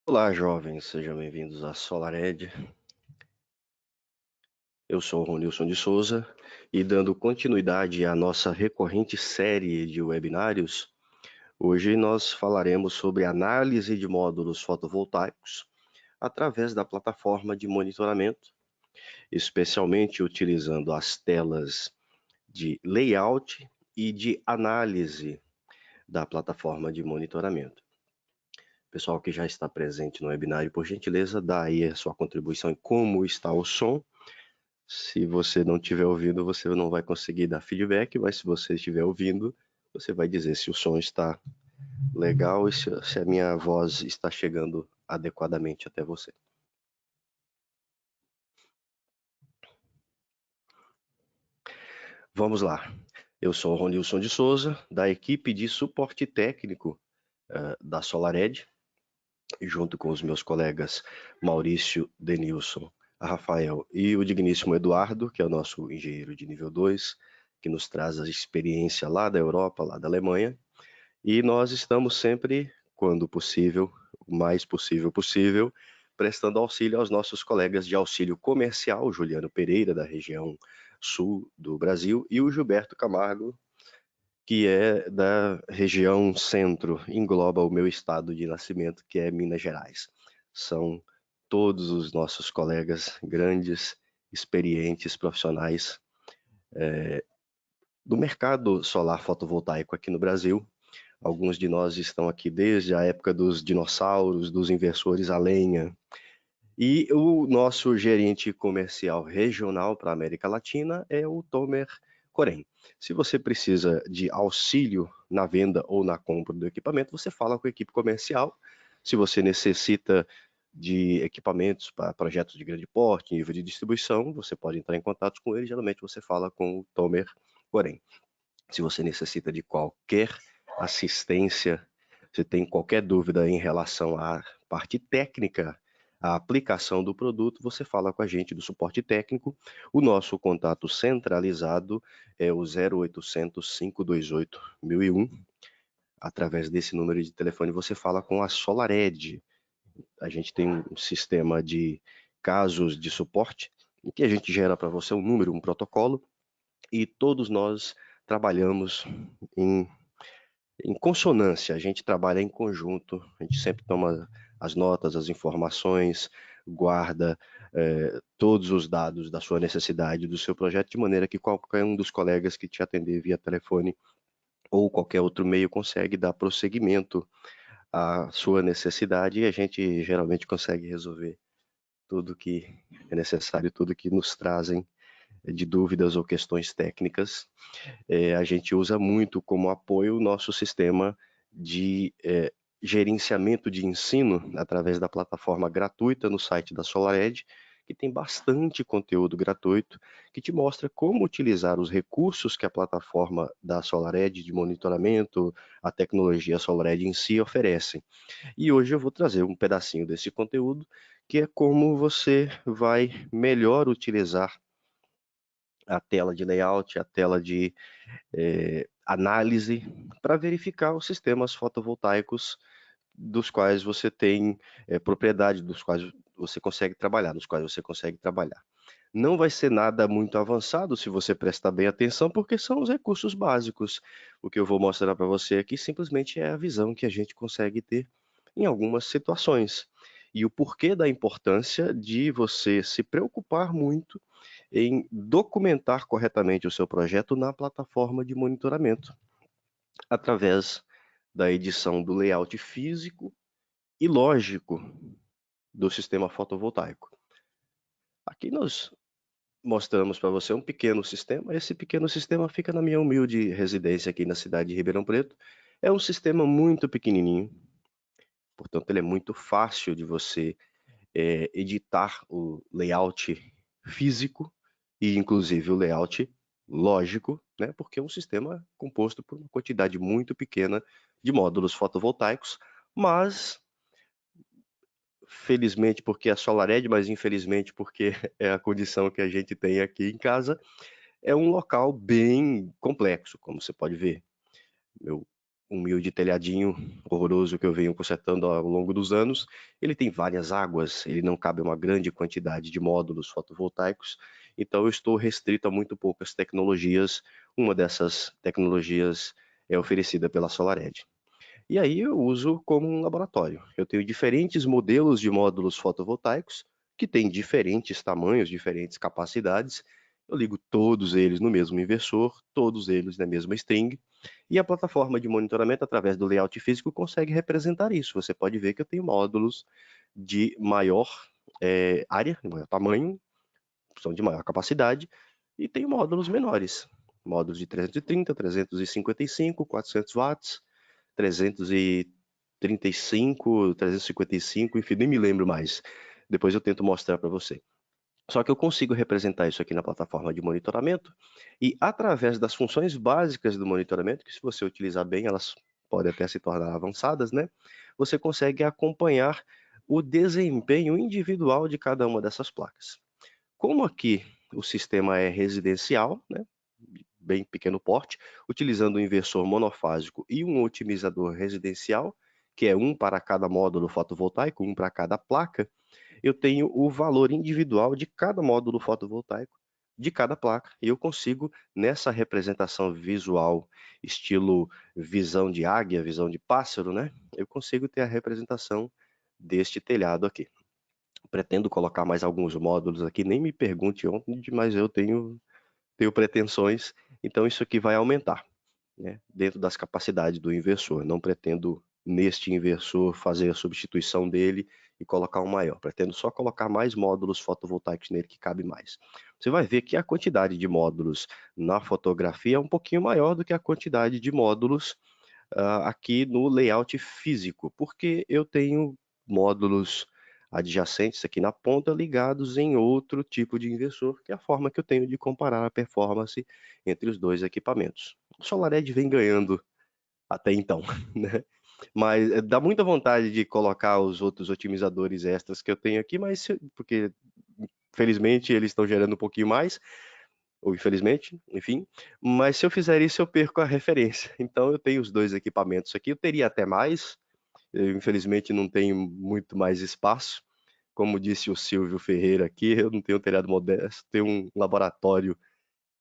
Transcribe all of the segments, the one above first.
Olá, jovens, sejam bem-vindos à SolarEd. Eu sou o Ronilson de Souza e, dando continuidade à nossa recorrente série de webinários, hoje nós falaremos sobre análise de módulos fotovoltaicos através da plataforma de monitoramento, especialmente utilizando as telas de layout e de análise da plataforma de monitoramento. Pessoal que já está presente no webinário, por gentileza, dá aí a sua contribuição em como está o som. Se você não estiver ouvindo, você não vai conseguir dar feedback, mas se você estiver ouvindo, você vai dizer se o som está legal e se a minha voz está chegando adequadamente até você. Vamos lá. Eu sou o Ronilson de Souza, da equipe de suporte técnico da SolarEd, junto com os meus colegas Maurício, Denilson, Rafael e o digníssimo Eduardo, que é o nosso engenheiro de nível 2, que nos traz a experiência lá da Europa, lá da Alemanha. E nós estamos sempre, quando possível, o mais possível, prestando auxílio aos nossos colegas de auxílio comercial, Juliano Pereira, da região sul do Brasil, e o Gilberto Camargo, que é da região centro, engloba o meu estado de nascimento, que é Minas Gerais. São todos os nossos colegas grandes, experientes, profissionais do mercado solar fotovoltaico aqui no Brasil. Alguns de nós estão aqui desde a época dos dinossauros, dos inversores a lenha. E o nosso gerente comercial regional para a América Latina é o Tomer Corém. Se você precisa de auxílio na venda ou na compra do equipamento, você fala com a equipe comercial. Se você necessita de equipamentos para projetos de grande porte, nível de distribuição, você pode entrar em contato com ele. Geralmente você fala com o Tomer Corém. Se você necessita de qualquer assistência, se tem qualquer dúvida em relação à parte técnica, à aplicação do produto, você fala com a gente do suporte técnico. O nosso contato centralizado é o 0800 528 1001. Através desse número de telefone você fala com a SolarEd. A gente tem um sistema de casos de suporte em que a gente gera para você um número, um protocolo, e todos nós trabalhamos em, em consonância, a gente trabalha em conjunto, a gente sempre toma as notas, as informações, guarda todos os dados da sua necessidade, do seu projeto, de maneira que qualquer um dos colegas que te atender via telefone ou qualquer outro meio consegue dar prosseguimento à sua necessidade, e a gente geralmente consegue resolver tudo que é necessário, tudo que nos trazem de dúvidas ou questões técnicas. A gente usa muito como apoio o nosso sistema de gerenciamento de ensino através da plataforma gratuita no site da SolarEd, que tem bastante conteúdo gratuito, que te mostra como utilizar os recursos que a plataforma da SolarEd de monitoramento, a tecnologia SolarEd em si oferecem. E hoje eu vou trazer um pedacinho desse conteúdo, que é como você vai melhor utilizar a tela de layout, a tela de análise para verificar os sistemas fotovoltaicos dos quais você tem propriedade, dos quais você consegue trabalhar, nos quais você consegue trabalhar. Não vai ser nada muito avançado se você prestar bem atenção, porque são os recursos básicos. O que eu vou mostrar para você aqui simplesmente é a visão que a gente consegue ter em algumas situações. E o porquê da importância de você se preocupar muito em documentar corretamente o seu projeto na plataforma de monitoramento, através da edição do layout físico e lógico do sistema fotovoltaico. Aqui nós mostramos para você um pequeno sistema. Esse pequeno sistema fica na minha humilde residência aqui na cidade de Ribeirão Preto. É um sistema muito pequenininho, portanto ele é muito fácil de você editar o layout físico e inclusive o layout lógico, né? Porque é um sistema composto por uma quantidade muito pequena de módulos fotovoltaicos, mas felizmente porque é SolarEd, mas infelizmente porque é a condição que a gente tem aqui em casa, é um local bem complexo, como você pode ver. Meu humilde telhadinho horroroso que eu venho consertando ao longo dos anos, ele tem várias águas, ele não cabe uma grande quantidade de módulos fotovoltaicos, então eu estou restrito a muito poucas tecnologias. Uma dessas tecnologias é oferecida pela SolarEdge. E aí eu uso como um laboratório. Eu tenho diferentes modelos de módulos fotovoltaicos que têm diferentes tamanhos, diferentes capacidades. Eu ligo todos eles no mesmo inversor, todos eles na mesma string, e a plataforma de monitoramento, através do layout físico, consegue representar isso. Você pode ver que eu tenho módulos de maior área, de maior tamanho, são de maior capacidade, e tenho módulos menores, módulos de 330, 355, 400 watts, 335, 355, enfim, nem me lembro mais. Depois eu tento mostrar para você. Só que eu consigo representar isso aqui na plataforma de monitoramento e através das funções básicas do monitoramento, que se você utilizar bem, elas podem até se tornar avançadas, né? Você consegue acompanhar o desempenho individual de cada uma dessas placas. Como aqui o sistema é residencial, né? Bem pequeno porte, utilizando um inversor monofásico e um otimizador residencial, que é um para cada módulo fotovoltaico, um para cada placa, eu tenho o valor individual de cada módulo fotovoltaico, de cada placa, e eu consigo, nessa representação visual, estilo visão de águia, visão de pássaro, né? Eu consigo ter a representação deste telhado aqui. Pretendo colocar mais alguns módulos aqui, nem me pergunte onde, mas eu tenho pretensões, então isso aqui vai aumentar, né, dentro das capacidades do inversor. Não pretendo, neste inversor, fazer a substituição dele e colocar um maior. Pretendo só colocar mais módulos fotovoltaicos nele que cabe mais. Você vai ver que a quantidade de módulos na fotografia é um pouquinho maior do que a quantidade de módulos aqui no layout físico, porque eu tenho módulos adjacentes aqui na ponta ligados em outro tipo de inversor, que é a forma que eu tenho de comparar a performance entre os dois equipamentos. O SolarEdge vem ganhando até então, né? Mas dá muita vontade de colocar os outros otimizadores extras que eu tenho aqui, mas porque felizmente eles estão gerando um pouquinho mais, ou infelizmente, enfim, mas se eu fizer isso eu perco a referência. Então eu tenho os dois equipamentos aqui, eu teria até mais, eu infelizmente não tenho muito mais espaço. Como disse o Silvio Ferreira aqui, eu não tenho um telhado modesto, tenho um laboratório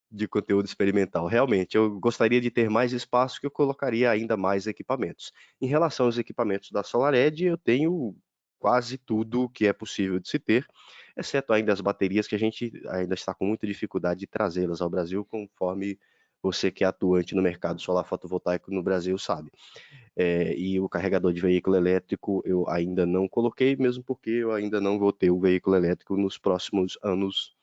de conteúdo experimental. Realmente, eu gostaria de ter mais espaço, que eu colocaria ainda mais equipamentos. Em relação aos equipamentos da SolarEdge, eu tenho quase tudo que é possível de se ter, exceto ainda as baterias, que a gente ainda está com muita dificuldade de trazê-las ao Brasil, conforme você que é atuante no mercado solar fotovoltaico no Brasil sabe. E o carregador de veículo elétrico eu ainda não coloquei, mesmo porque eu ainda não vou ter o veículo elétrico nos próximos anos.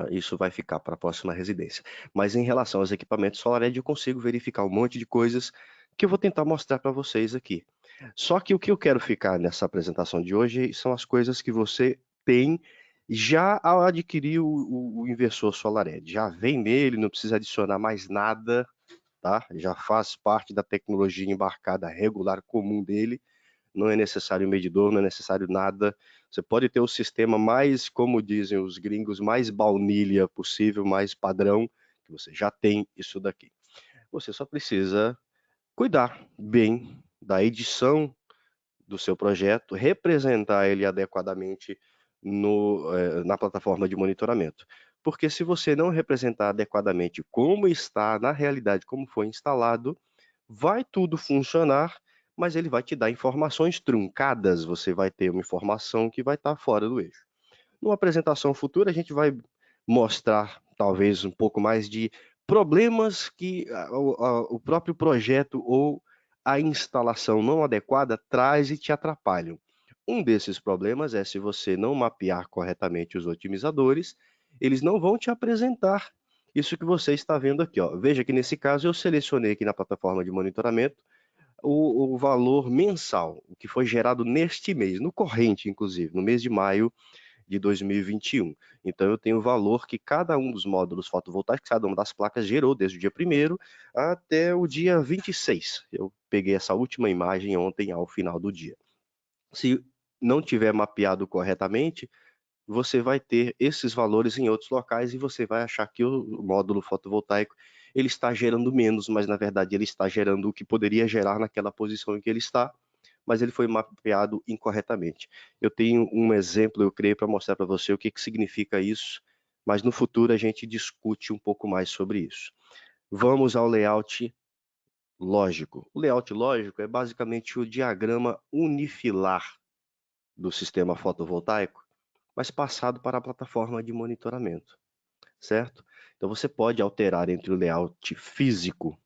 Isso vai ficar para a próxima residência. Mas em relação aos equipamentos SolarEdge, eu consigo verificar um monte de coisas que eu vou tentar mostrar para vocês aqui. Só que o que eu quero ficar nessa apresentação de hoje são as coisas que você tem já ao adquirir o inversor SolarEdge. Já vem nele, não precisa adicionar mais nada, tá? Já faz parte da tecnologia embarcada regular comum dele. Não é necessário medidor, não é necessário nada. Você pode ter o sistema mais, como dizem os gringos, mais baunilha possível, mais padrão, que você já tem isso daqui. Você só precisa cuidar bem da edição do seu projeto, representar ele adequadamente na plataforma de monitoramento. Porque se você não representar adequadamente como está na realidade, como foi instalado, vai tudo funcionar, mas ele vai te dar informações truncadas, você vai ter uma informação que vai estar fora do eixo. Numa apresentação futura, a gente vai mostrar talvez um pouco mais de problemas que o próprio projeto ou a instalação não adequada traz e te atrapalham. Um desses problemas é se você não mapear corretamente os otimizadores, eles não vão te apresentar isso que você está vendo aqui. Ó. Veja que nesse caso eu selecionei aqui na plataforma de monitoramento o valor mensal, o que foi gerado neste mês, no corrente, inclusive, no mês de maio de 2021. Então, eu tenho o valor que cada um dos módulos fotovoltaicos, cada uma das placas gerou desde o dia 1º até o dia 26. Eu peguei essa última imagem ontem ao final do dia. Se não tiver mapeado corretamente, você vai ter esses valores em outros locais e você vai achar que o módulo fotovoltaico ele está gerando menos, mas na verdade ele está gerando o que poderia gerar naquela posição em que ele está, mas ele foi mapeado incorretamente. Eu tenho um exemplo, eu creio, para mostrar para você o que significa isso, mas no futuro a gente discute um pouco mais sobre isso. Vamos ao layout lógico. O layout lógico é basicamente o diagrama unifilar do sistema fotovoltaico, mas passado para a plataforma de monitoramento, certo? Então você pode alterar entre o layout físico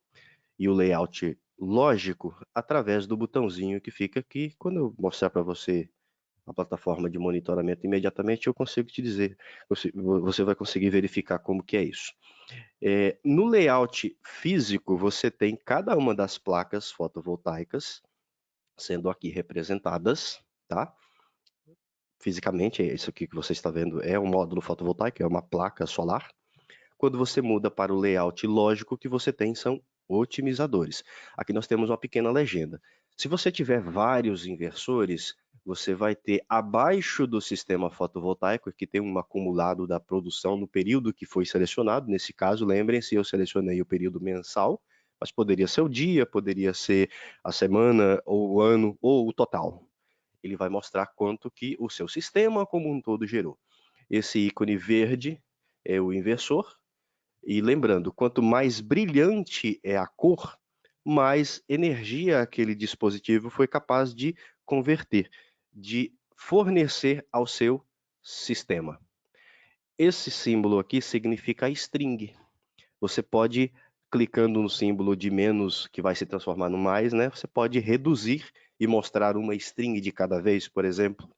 e o layout lógico através do botãozinho que fica aqui. Quando eu mostrar para você a plataforma de monitoramento imediatamente, eu consigo te dizer, você vai conseguir verificar como que é isso. No layout físico, você tem cada uma das placas fotovoltaicas sendo aqui representadas, tá? Fisicamente, isso aqui que você está vendo é um módulo fotovoltaico, é uma placa solar. Quando você muda para o layout lógico, o que você tem são otimizadores. Aqui nós temos uma pequena legenda. Se você tiver vários inversores, você vai ter abaixo do sistema fotovoltaico, que tem um acumulado da produção no período que foi selecionado. Nesse caso, lembrem-se, eu selecionei o período mensal, mas poderia ser o dia, poderia ser a semana, ou o ano, ou o total. Ele vai mostrar quanto que o seu sistema como um todo gerou. Esse ícone verde é o inversor, e lembrando, quanto mais brilhante é a cor, mais energia aquele dispositivo foi capaz de converter, de fornecer ao seu sistema. Esse símbolo aqui significa string. Você pode, clicando no símbolo de menos, que vai se transformar no mais, né? Você pode reduzir e mostrar uma string de cada vez, por exemplo.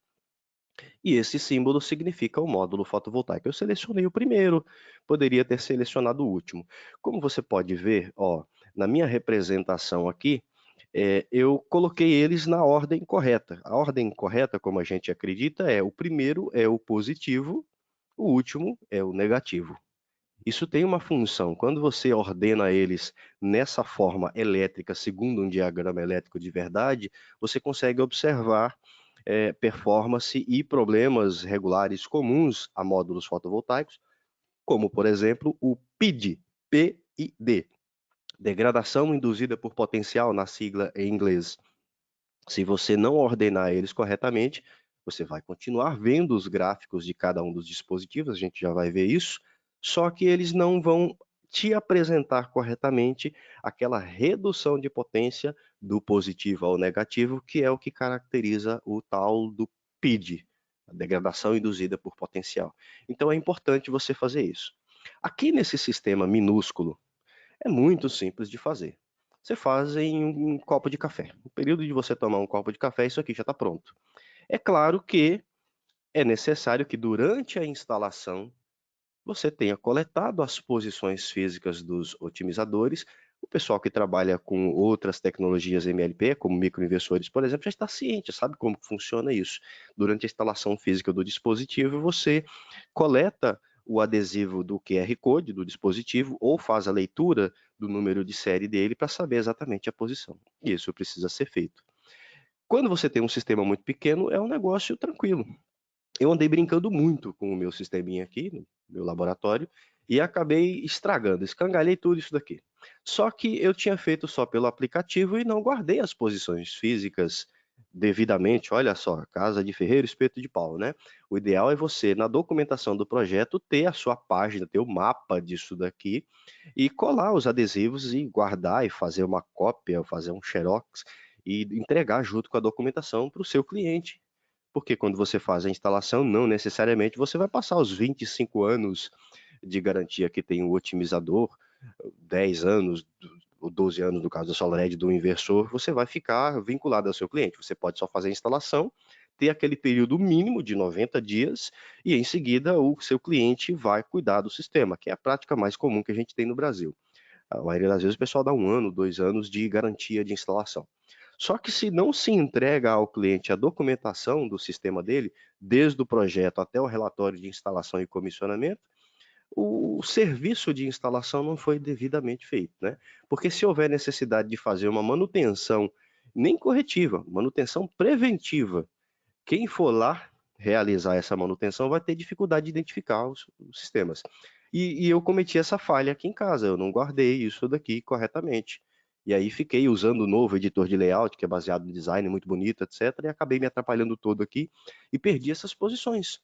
E esse símbolo significa o módulo fotovoltaico. Eu selecionei o primeiro, poderia ter selecionado o último. Como você pode ver, ó, na minha representação aqui, eu coloquei eles na ordem correta. A ordem correta, como a gente acredita, o primeiro é o positivo, o último é o negativo. Isso tem uma função. Quando você ordena eles nessa forma elétrica, segundo um diagrama elétrico de verdade, você consegue observar performance e problemas regulares comuns a módulos fotovoltaicos, como, por exemplo, o PID, PID, degradação induzida por potencial, na sigla em inglês. Se você não ordenar eles corretamente, você vai continuar vendo os gráficos de cada um dos dispositivos, a gente já vai ver isso, só que eles não vão te apresentar corretamente aquela redução de potência do positivo ao negativo, que é o que caracteriza o tal do PID, a degradação induzida por potencial. Então é importante você fazer isso. Aqui nesse sistema minúsculo, é muito simples de fazer. Você faz em um copo de café. No período de você tomar um copo de café, isso aqui já está pronto. É claro que é necessário que durante a instalação você tenha coletado as posições físicas dos otimizadores. O pessoal que trabalha com outras tecnologias MLP, como microinversores, por exemplo, já está ciente, sabe como funciona isso. Durante a instalação física do dispositivo, você coleta o adesivo do QR Code do dispositivo ou faz a leitura do número de série dele para saber exatamente a posição. E isso precisa ser feito. Quando você tem um sistema muito pequeno, é um negócio tranquilo. Eu andei brincando muito com o meu sisteminha aqui, no meu laboratório, e acabei estragando, escangalhei tudo isso daqui. Só que eu tinha feito só pelo aplicativo e não guardei as posições físicas devidamente. Olha só, casa de ferreiro, espeto de pau, né? O ideal é você, na documentação do projeto, ter a sua página, ter o mapa disso daqui e colar os adesivos e guardar e fazer uma cópia, fazer um xerox e entregar junto com a documentação para o seu cliente. Porque quando você faz a instalação, não necessariamente você vai passar os 25 anos de garantia que tem o otimizador, 10 anos, ou 12 anos no caso da SolarEdge do inversor, você vai ficar vinculado ao seu cliente. Você pode só fazer a instalação, ter aquele período mínimo de 90 dias e em seguida o seu cliente vai cuidar do sistema, que é a prática mais comum que a gente tem no Brasil. A maioria das vezes o pessoal dá 1 ano, 2 anos de garantia de instalação. Só que se não se entrega ao cliente a documentação do sistema dele, desde o projeto até o relatório de instalação e comissionamento, o serviço de instalação não foi devidamente feito, né? Porque se houver necessidade de fazer uma manutenção, nem corretiva, manutenção preventiva, quem for lá realizar essa manutenção vai ter dificuldade de identificar os sistemas. E eu cometi essa falha aqui em casa, eu não guardei isso daqui corretamente. E aí fiquei usando o novo editor de layout, que é baseado no design, muito bonito, etc. E acabei me atrapalhando todo aqui e perdi essas posições.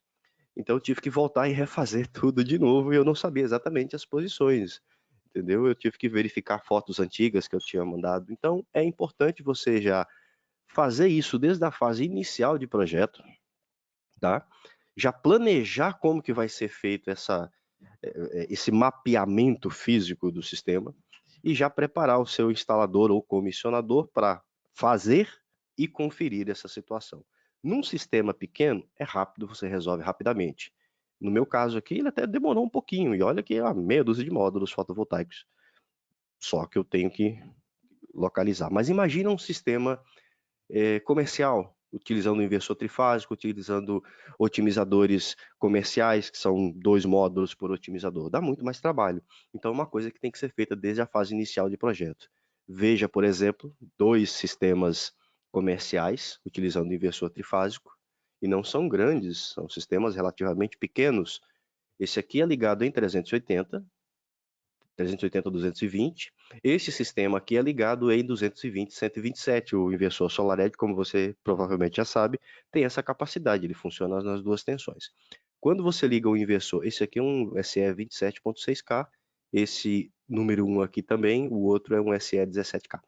Então eu tive que voltar e refazer tudo de novo e eu não sabia exatamente as posições, entendeu? Eu tive que verificar fotos antigas que eu tinha mandado. Então é importante você já fazer isso desde a fase inicial de projeto, tá? Já planejar como que vai ser feito esse mapeamento físico do sistema e já preparar o seu instalador ou comissionador para fazer e conferir essa situação. Num sistema pequeno, é rápido, você resolve rapidamente. No meu caso aqui, ele até demorou um pouquinho, e olha que é meia dúzia de módulos fotovoltaicos, só que eu tenho que localizar. Mas imagina um sistema comercial, utilizando o inversor trifásico, utilizando otimizadores comerciais, que são 2 módulos por otimizador. Dá muito mais trabalho. Então, é uma coisa que tem que ser feita desde a fase inicial de projeto. Veja, por exemplo, 2 sistemas comerciais utilizando o inversor trifásico, e não são grandes, são sistemas relativamente pequenos. Esse aqui é ligado em 380, 220. Esse sistema aqui é ligado em 220, 127. O inversor SolarEdge, como você provavelmente já sabe, tem essa capacidade, ele funciona nas duas tensões. Quando você liga o inversor, esse aqui é um SE 27.6K, esse número 1 aqui também, o outro é um SE 17K.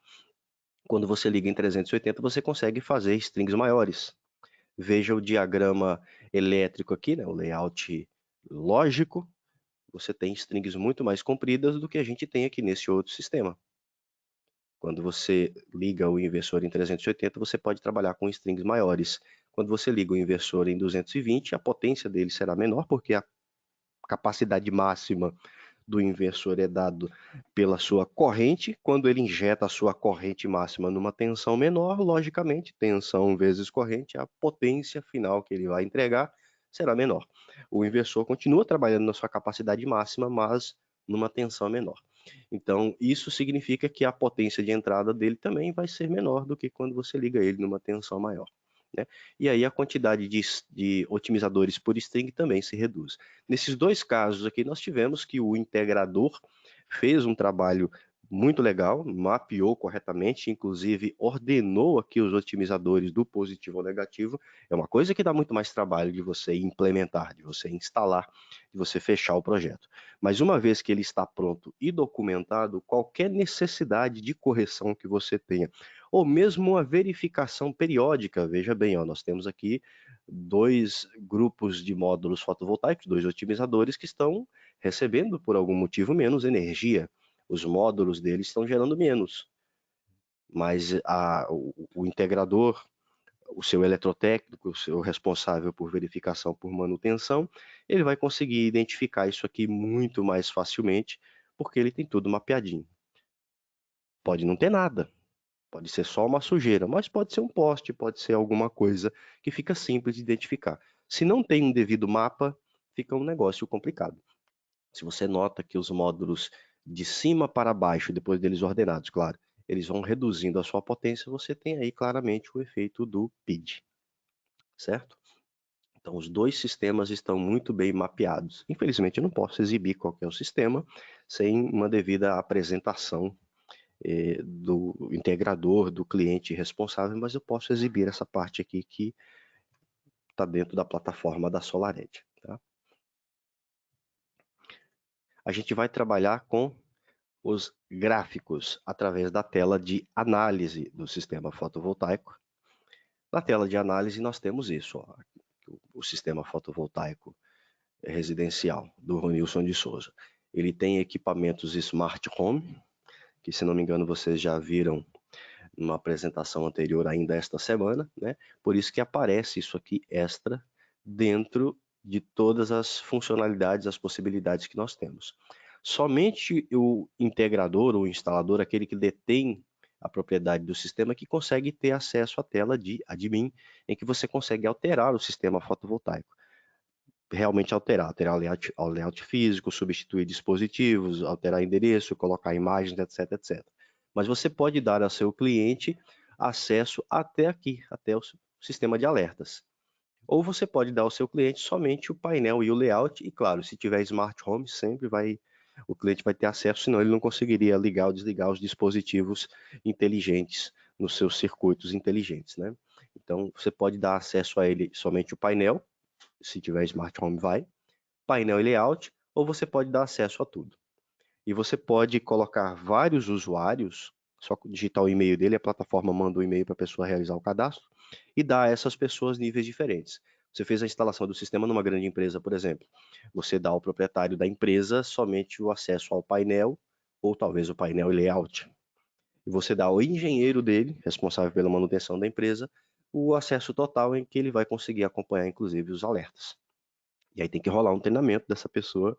Quando você liga em 380, você consegue fazer strings maiores. Veja o diagrama elétrico aqui, né, o layout lógico, você tem strings muito mais compridas do que a gente tem aqui nesse outro sistema. Quando você liga o inversor em 380, você pode trabalhar com strings maiores. Quando você liga o inversor em 220, a potência dele será menor, porque a capacidade máxima do inversor é dado pela sua corrente. Quando ele injeta a sua corrente máxima numa tensão menor, logicamente, tensão vezes corrente, a potência final que ele vai entregar será menor. O inversor continua trabalhando na sua capacidade máxima, mas numa tensão menor. Então, isso significa que a potência de entrada dele também vai ser menor do que quando você liga ele numa tensão maior, né? E aí a quantidade de otimizadores por string também se reduz. Nesses dois casos aqui, nós tivemos que o integrador fez um trabalho muito legal, mapeou corretamente, inclusive ordenou aqui os otimizadores do positivo ao negativo. É uma coisa que dá muito mais trabalho de você implementar, de você instalar, de você fechar o projeto. Mas uma vez que ele está pronto e documentado, qualquer necessidade de correção que você tenha, ou mesmo uma verificação periódica, veja bem, ó, nós temos aqui 2 grupos de módulos fotovoltaicos, 2 otimizadores que estão recebendo, por algum motivo, menos energia. Os módulos deles estão gerando menos. Mas o integrador, o seu eletrotécnico, o seu responsável por verificação por manutenção, ele vai conseguir identificar isso aqui muito mais facilmente, porque ele tem tudo mapeadinho. Pode não ter nada, pode ser só uma sujeira, mas pode ser um poste, pode ser alguma coisa que fica simples de identificar. Se não tem um devido mapa, fica um negócio complicado. Se você nota que os módulos de cima para baixo, depois deles ordenados, claro, eles vão reduzindo a sua potência, você tem aí claramente o efeito do PID, certo? Então, os dois sistemas estão muito bem mapeados. Infelizmente, eu não posso exibir qual é o sistema sem uma devida apresentação do integrador, do cliente responsável, mas eu posso exibir essa parte aqui que está dentro da plataforma da SolarEdge. Tá? A gente vai trabalhar com os gráficos através da tela de análise do sistema fotovoltaico. Na tela de análise nós temos isso, ó, o sistema fotovoltaico residencial do Ronilson de Souza. Ele tem equipamentos Smart Home, que se não me engano vocês já viram numa apresentação anterior ainda esta semana, né? Por isso que aparece isso aqui extra dentro de todas as funcionalidades, as possibilidades que nós temos. Somente o integrador ou instalador, aquele que detém a propriedade do sistema, que consegue ter acesso à tela de admin, em que você consegue alterar o sistema fotovoltaico. Realmente alterar o layout físico, substituir dispositivos, alterar endereço, colocar imagens, etc, etc. Mas você pode dar ao seu cliente acesso até aqui, até o sistema de alertas. Ou você pode dar ao seu cliente somente o painel e o layout, e claro, se tiver Smart Home, o cliente vai ter acesso, senão ele não conseguiria ligar ou desligar os dispositivos inteligentes nos seus circuitos inteligentes, né? Então, você pode dar acesso a ele somente o painel, se tiver Smart Home painel e layout, ou você pode dar acesso a tudo. E você pode colocar vários usuários, só digitar o e-mail dele, a plataforma manda o e-mail para a pessoa realizar o cadastro e dar a essas pessoas níveis diferentes. Você fez a instalação do sistema numa grande empresa, por exemplo. Você dá ao proprietário da empresa somente o acesso ao painel, ou talvez o painel e layout. E você dá ao engenheiro dele, responsável pela manutenção da empresa, o acesso total em que ele vai conseguir acompanhar, inclusive, os alertas. E aí tem que rolar um treinamento dessa pessoa,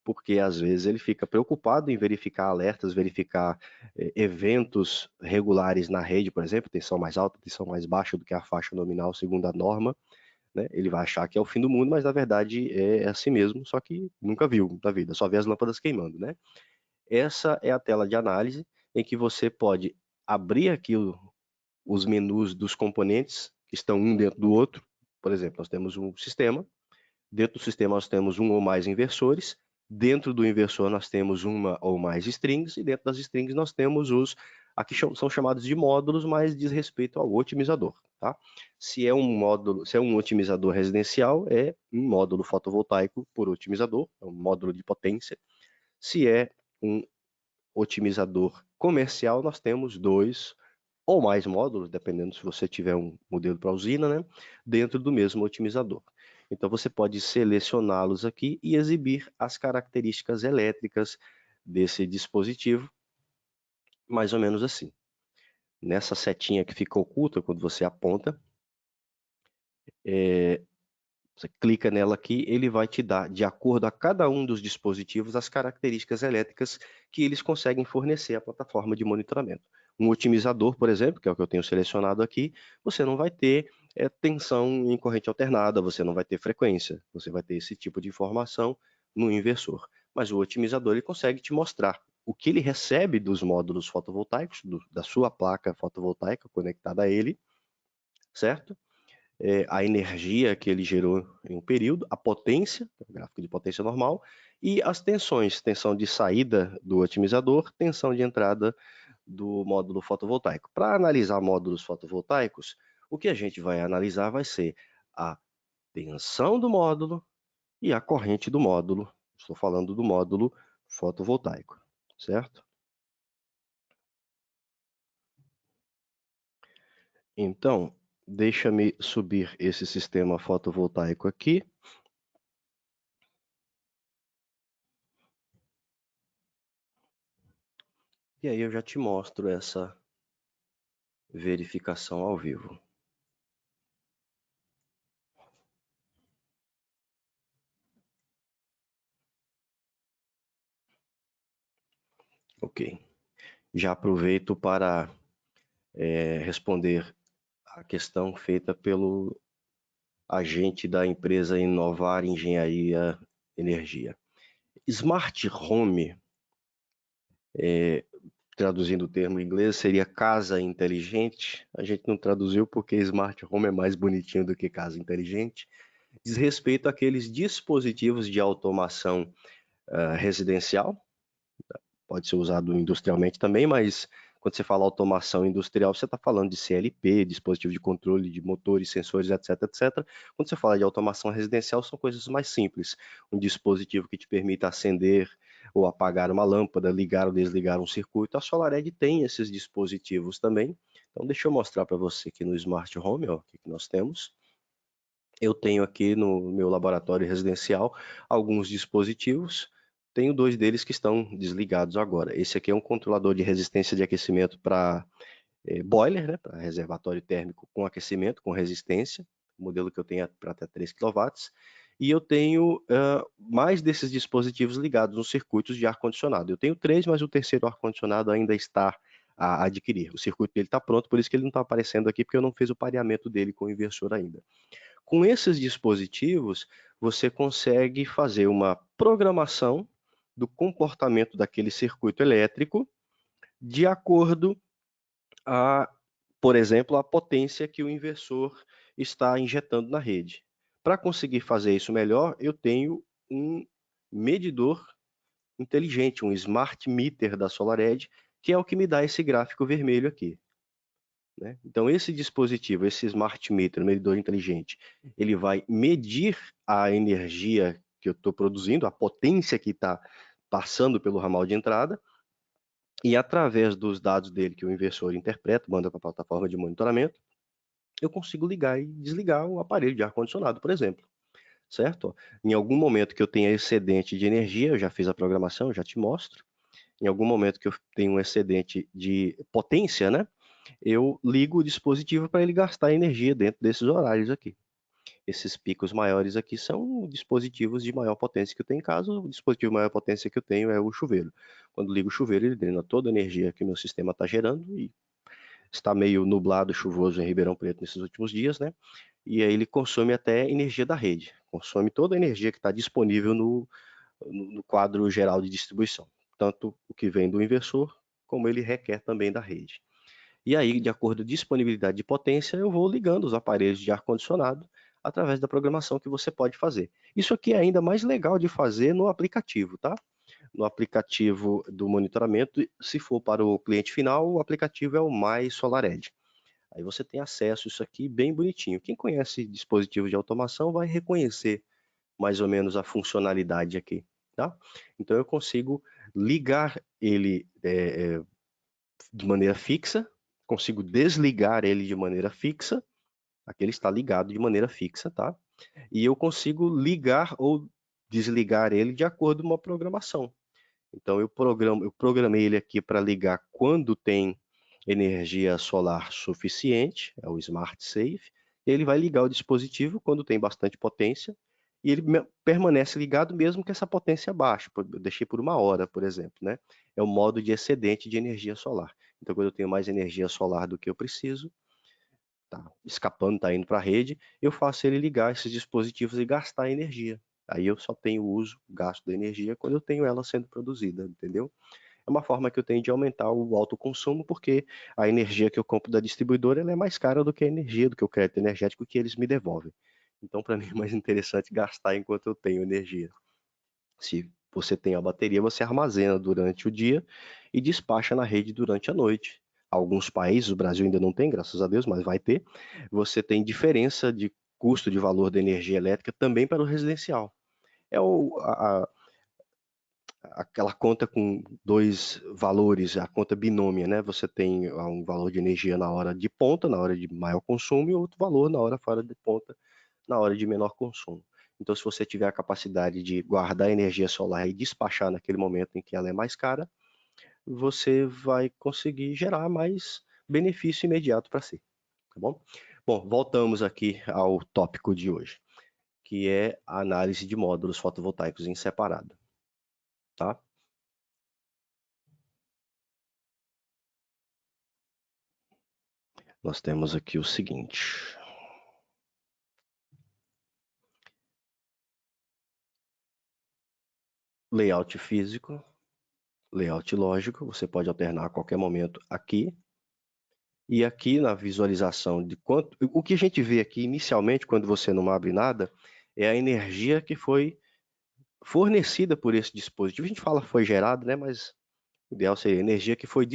porque às vezes ele fica preocupado em verificar alertas, verificar eventos regulares na rede, por exemplo, tensão mais alta, tensão mais baixa do que a faixa nominal segundo a norma, né? Ele vai achar que é o fim do mundo, mas na verdade é assim mesmo, só que nunca viu na vida, só vê as lâmpadas queimando, né? Essa é a tela de análise em que você pode abrir aqui os menus dos componentes que estão um dentro do outro. Por exemplo, nós temos um sistema. Dentro do sistema nós temos um ou mais inversores, dentro do inversor nós temos uma ou mais strings, e dentro das strings nós temos aqui são chamados de módulos, mas diz respeito ao otimizador, tá? Se é um otimizador residencial, é um módulo fotovoltaico por otimizador, é um módulo de potência. Se é um otimizador comercial, nós temos 2 ou mais módulos, dependendo se você tiver um modelo para usina, né, dentro do mesmo otimizador. Então você pode selecioná-los aqui e exibir as características elétricas desse dispositivo, mais ou menos assim. Nessa setinha que fica oculta quando você aponta, você clica nela aqui, ele vai te dar, de acordo a cada um dos dispositivos, as características elétricas que eles conseguem fornecer à plataforma de monitoramento. Um otimizador, por exemplo, que é o que eu tenho selecionado aqui, você não vai ter tensão em corrente alternada, você não vai ter frequência, você vai ter esse tipo de informação no inversor. Mas o otimizador ele consegue te mostrar o que ele recebe dos módulos fotovoltaicos, da sua placa fotovoltaica conectada a ele, certo? A energia que ele gerou em um período, a potência, o gráfico de potência normal, e as tensões, tensão de saída do otimizador, tensão de entrada do módulo fotovoltaico. Para analisar módulos fotovoltaicos, o que a gente vai analisar vai ser a tensão do módulo e a corrente do módulo. Estou falando do módulo fotovoltaico, certo? Então, deixa-me subir esse sistema fotovoltaico aqui. E aí eu já te mostro essa verificação ao vivo. Ok. Já aproveito para responder a questão feita pelo agente da empresa Inovar Engenharia Energia. Smart Home, traduzindo o termo em inglês, seria casa inteligente. A gente não traduziu porque Smart Home é mais bonitinho do que casa inteligente. Diz respeito àqueles dispositivos de automação residencial, pode ser usado industrialmente também, mas quando você fala automação industrial, você está falando de CLP, dispositivo de controle de motores, sensores, etc, etc. Quando você fala de automação residencial, são coisas mais simples. Um dispositivo que te permita acender ou apagar uma lâmpada, ligar ou desligar um circuito. A SolarEdge tem esses dispositivos também. Então, deixa eu mostrar para você aqui no Smart Home, ó, o que nós temos. Eu tenho aqui no meu laboratório residencial alguns dispositivos. Tenho 2 deles que estão desligados agora. Esse aqui é um controlador de resistência de aquecimento para boiler, né, para reservatório térmico com aquecimento, com resistência. O modelo que eu tenho é para até 3 kW. E eu tenho mais desses dispositivos ligados nos circuitos de ar-condicionado. Eu tenho 3, mas o terceiro ar-condicionado ainda está a adquirir. O circuito dele está pronto, por isso que ele não está aparecendo aqui, porque eu não fiz o pareamento dele com o inversor ainda. Com esses dispositivos, você consegue fazer uma programação do comportamento daquele circuito elétrico de acordo a, por exemplo, a potência que o inversor está injetando na rede. Para conseguir fazer isso melhor, eu tenho um medidor inteligente, um smart meter da SolarEdge, que é o que me dá esse gráfico vermelho aqui, né? Então, esse dispositivo, esse smart meter, medidor inteligente, ele vai medir a energia que eu estou produzindo, a potência que está passando pelo ramal de entrada, e através dos dados dele que o inversor interpreta, manda para a plataforma de monitoramento, eu consigo ligar e desligar o aparelho de ar-condicionado, por exemplo, certo? Em algum momento que eu tenha excedente de energia, eu já fiz a programação, já te mostro. Em algum momento que eu tenho um excedente de potência, né? Eu ligo o dispositivo para ele gastar energia dentro desses horários aqui. Esses picos maiores aqui são dispositivos de maior potência que eu tenho em casa. O dispositivo de maior potência que eu tenho é o chuveiro. Quando ligo o chuveiro, ele drena toda a energia que o meu sistema está gerando e está meio nublado, chuvoso em Ribeirão Preto nesses últimos dias, né? E aí ele consome até energia da rede, consome toda a energia que está disponível no quadro geral de distribuição, tanto o que vem do inversor, como ele requer também da rede. E aí, de acordo com a disponibilidade de potência, eu vou ligando os aparelhos de ar-condicionado através da programação que você pode fazer. Isso aqui é ainda mais legal de fazer no aplicativo, tá? No aplicativo do monitoramento, se for para o cliente final, o aplicativo é o My SolarEdge. Aí você tem acesso a isso aqui bem bonitinho. Quem conhece dispositivo de automação vai reconhecer mais ou menos a funcionalidade aqui, tá? Então eu consigo ligar ele de maneira fixa, consigo desligar ele de maneira fixa, aqui ele está ligado de maneira fixa, tá? E eu consigo ligar ou desligar ele de acordo com uma programação. Então eu programei ele aqui para ligar quando tem energia solar suficiente, é o Smart Save. Ele vai ligar o dispositivo quando tem bastante potência e ele permanece ligado mesmo que essa potência baixe. Eu deixei por 1 hora, por exemplo, né? É o modo de excedente de energia solar. Então, quando eu tenho mais energia solar do que eu preciso, tá escapando, tá indo para a rede, eu faço ele ligar esses dispositivos e gastar energia. Aí eu só tenho uso, gasto da energia quando eu tenho ela sendo produzida, entendeu? É uma forma que eu tenho de aumentar o autoconsumo, porque a energia que eu compro da distribuidora ela é mais cara do que a energia, do que o crédito energético que eles me devolvem. Então, para mim, é mais interessante gastar enquanto eu tenho energia. Se você tem a bateria, você armazena durante o dia e despacha na rede durante a noite. Alguns países, o Brasil ainda não tem, graças a Deus, mas vai ter. Você tem diferença de custo de valor da energia elétrica também para o residencial. É aquela conta com dois valores, a conta binômia, né? Você tem um valor de energia na hora de ponta, na hora de maior consumo, e outro valor na hora fora de ponta, na hora de menor consumo. Então, se você tiver a capacidade de guardar energia solar e despachar naquele momento em que ela é mais cara, você vai conseguir gerar mais benefício imediato para si, tá bom? Bom, voltamos aqui ao tópico de hoje, que é a análise de módulos fotovoltaicos em separado, tá? Nós temos aqui o seguinte: layout físico, layout lógico, você pode alternar a qualquer momento aqui. E aqui na visualização de quanto... O que a gente vê aqui inicialmente, quando você não abre nada, é a energia que foi fornecida por esse dispositivo. A gente fala foi gerado, né? Mas o ideal seria a energia que foi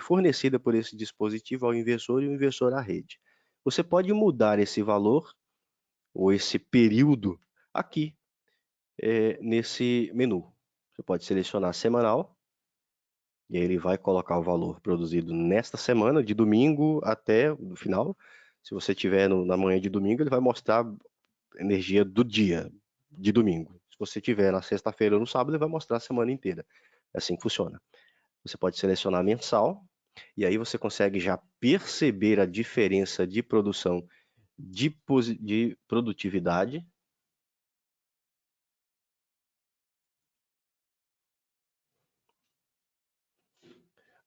fornecida por esse dispositivo ao inversor e o inversor à rede. Você pode mudar esse valor ou esse período aqui, nesse menu. Você pode selecionar semanal, e aí ele vai colocar o valor produzido nesta semana, de domingo até o final. Se você tiver na manhã de domingo, ele vai mostrar a energia do dia de domingo. Se você tiver na sexta-feira ou no sábado, ele vai mostrar a semana inteira. É assim que funciona. Você pode selecionar mensal, e aí você consegue já perceber a diferença de produção de produtividade.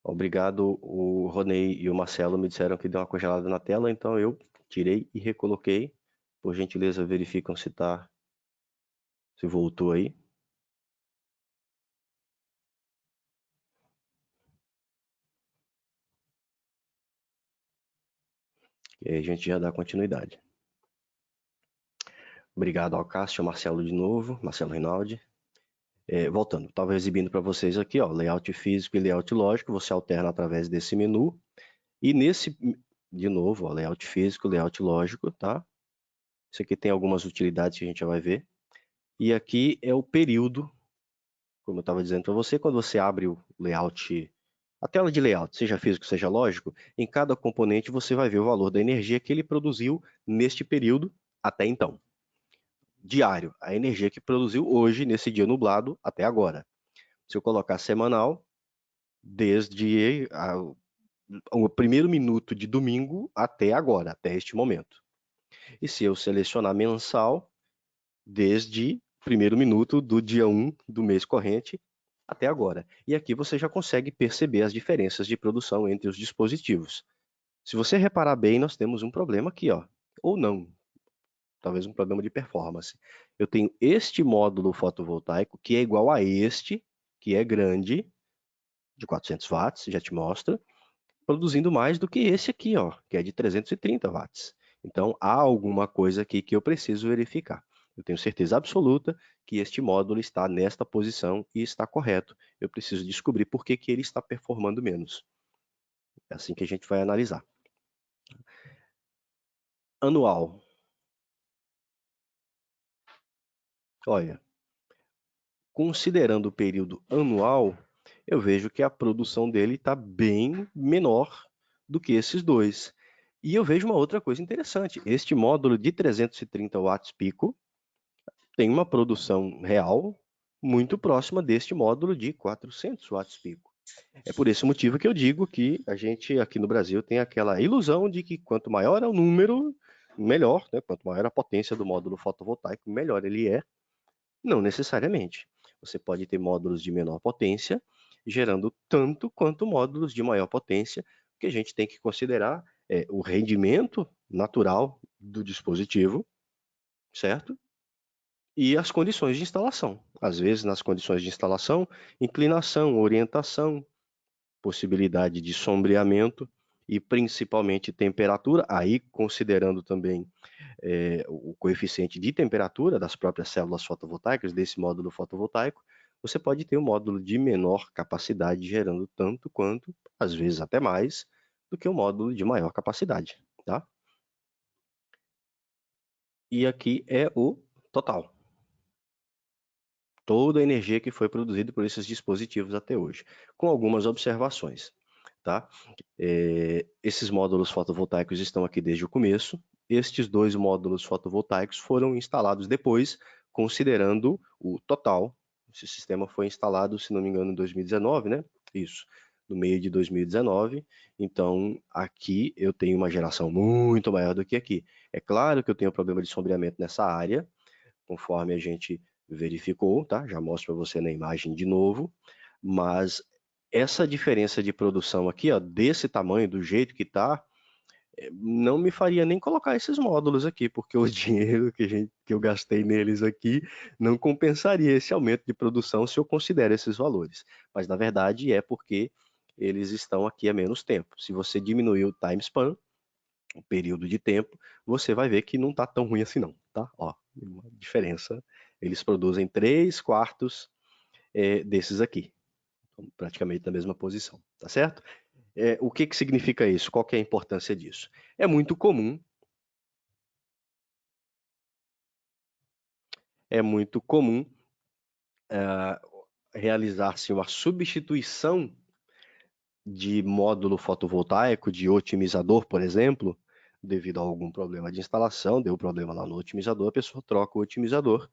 Obrigado, o Ronei e o Marcelo me disseram que deu uma congelada na tela, então eu tirei e recoloquei. Por gentileza, verificam se voltou aí. E aí a gente já dá continuidade. Obrigado ao Cássio, ao Marcelo de novo, Marcelo Rinaldi. Voltando, estava exibindo para vocês aqui, ó, layout físico e layout lógico, você alterna através desse menu. E nesse, de novo, ó, layout físico, layout lógico, tá? Isso aqui tem algumas utilidades que a gente já vai ver. E aqui é o período, como eu estava dizendo para você, quando você abre o layout, a tela de layout, seja físico, seja lógico, em cada componente você vai ver o valor da energia que ele produziu neste período até então. Diário, a energia que produziu hoje, nesse dia nublado, até agora. Se eu colocar semanal, desde o primeiro minuto de domingo até agora, até este momento. E se eu selecionar mensal, desde o primeiro minuto do dia 1 do mês corrente até agora. E aqui você já consegue perceber as diferenças de produção entre os dispositivos. Se você reparar bem, nós temos um problema aqui, ó, ou não, talvez um problema de performance. Eu tenho este módulo fotovoltaico que é igual a este, que é grande, de 400 watts, já te mostra, produzindo mais do que esse aqui, ó, que é de 330 watts. Então, há alguma coisa aqui que eu preciso verificar. Eu tenho certeza absoluta que este módulo está nesta posição e está correto. Eu preciso descobrir por que ele está performando menos. É assim que a gente vai analisar. Anual. Olha, considerando o período anual, eu vejo que a produção dele está bem menor do que esses dois. E eu vejo uma outra coisa interessante. Este módulo de 330 watts pico tem uma produção real muito próxima deste módulo de 400 watts pico. É por esse motivo que eu digo que a gente aqui no Brasil tem aquela ilusão de que quanto maior é o número, melhor, né? Quanto maior a potência do módulo fotovoltaico, melhor ele é. Não necessariamente. Você pode ter módulos de menor potência, gerando tanto quanto módulos de maior potência. O que a gente tem que considerar é o rendimento natural do dispositivo, certo? E as condições de instalação. Às vezes, nas condições de instalação, inclinação, orientação, possibilidade de sombreamento e principalmente temperatura, aí considerando também o coeficiente de temperatura das próprias células fotovoltaicas, desse módulo fotovoltaico, você pode ter um módulo de menor capacidade, gerando tanto quanto, às vezes até mais, do que o módulo de maior capacidade, tá? E aqui é o total. Toda a energia que foi produzida por esses dispositivos até hoje, com algumas observações, tá? Esses módulos fotovoltaicos estão aqui desde o começo. Estes dois módulos fotovoltaicos foram instalados depois, considerando o total. Esse sistema foi instalado, se não me engano, em 2019, né? Isso, no meio de 2019. Então, aqui eu tenho uma geração muito maior do que aqui. É claro que eu tenho problema de sombreamento nessa área, conforme a gente verificou, tá? Já mostro para você na imagem de novo, mas essa diferença de produção aqui, ó, desse tamanho, do jeito que está, não me faria nem colocar esses módulos aqui, porque o dinheiro que eu gastei neles aqui não compensaria esse aumento de produção se eu considero esses valores. Mas, na verdade, é porque eles estão aqui há menos tempo. Se você diminuir o time span, o período de tempo, você vai ver que não está tão ruim assim não, tá? Ó, uma diferença. Eles produzem 3/4 desses aqui, então, praticamente na mesma posição, tá certo? O que que significa isso? Qual que é a importância disso? É muito comum realizar-se uma substituição de módulo fotovoltaico, de otimizador, por exemplo, devido a algum problema de instalação, deu problema lá no otimizador, a pessoa troca o otimizador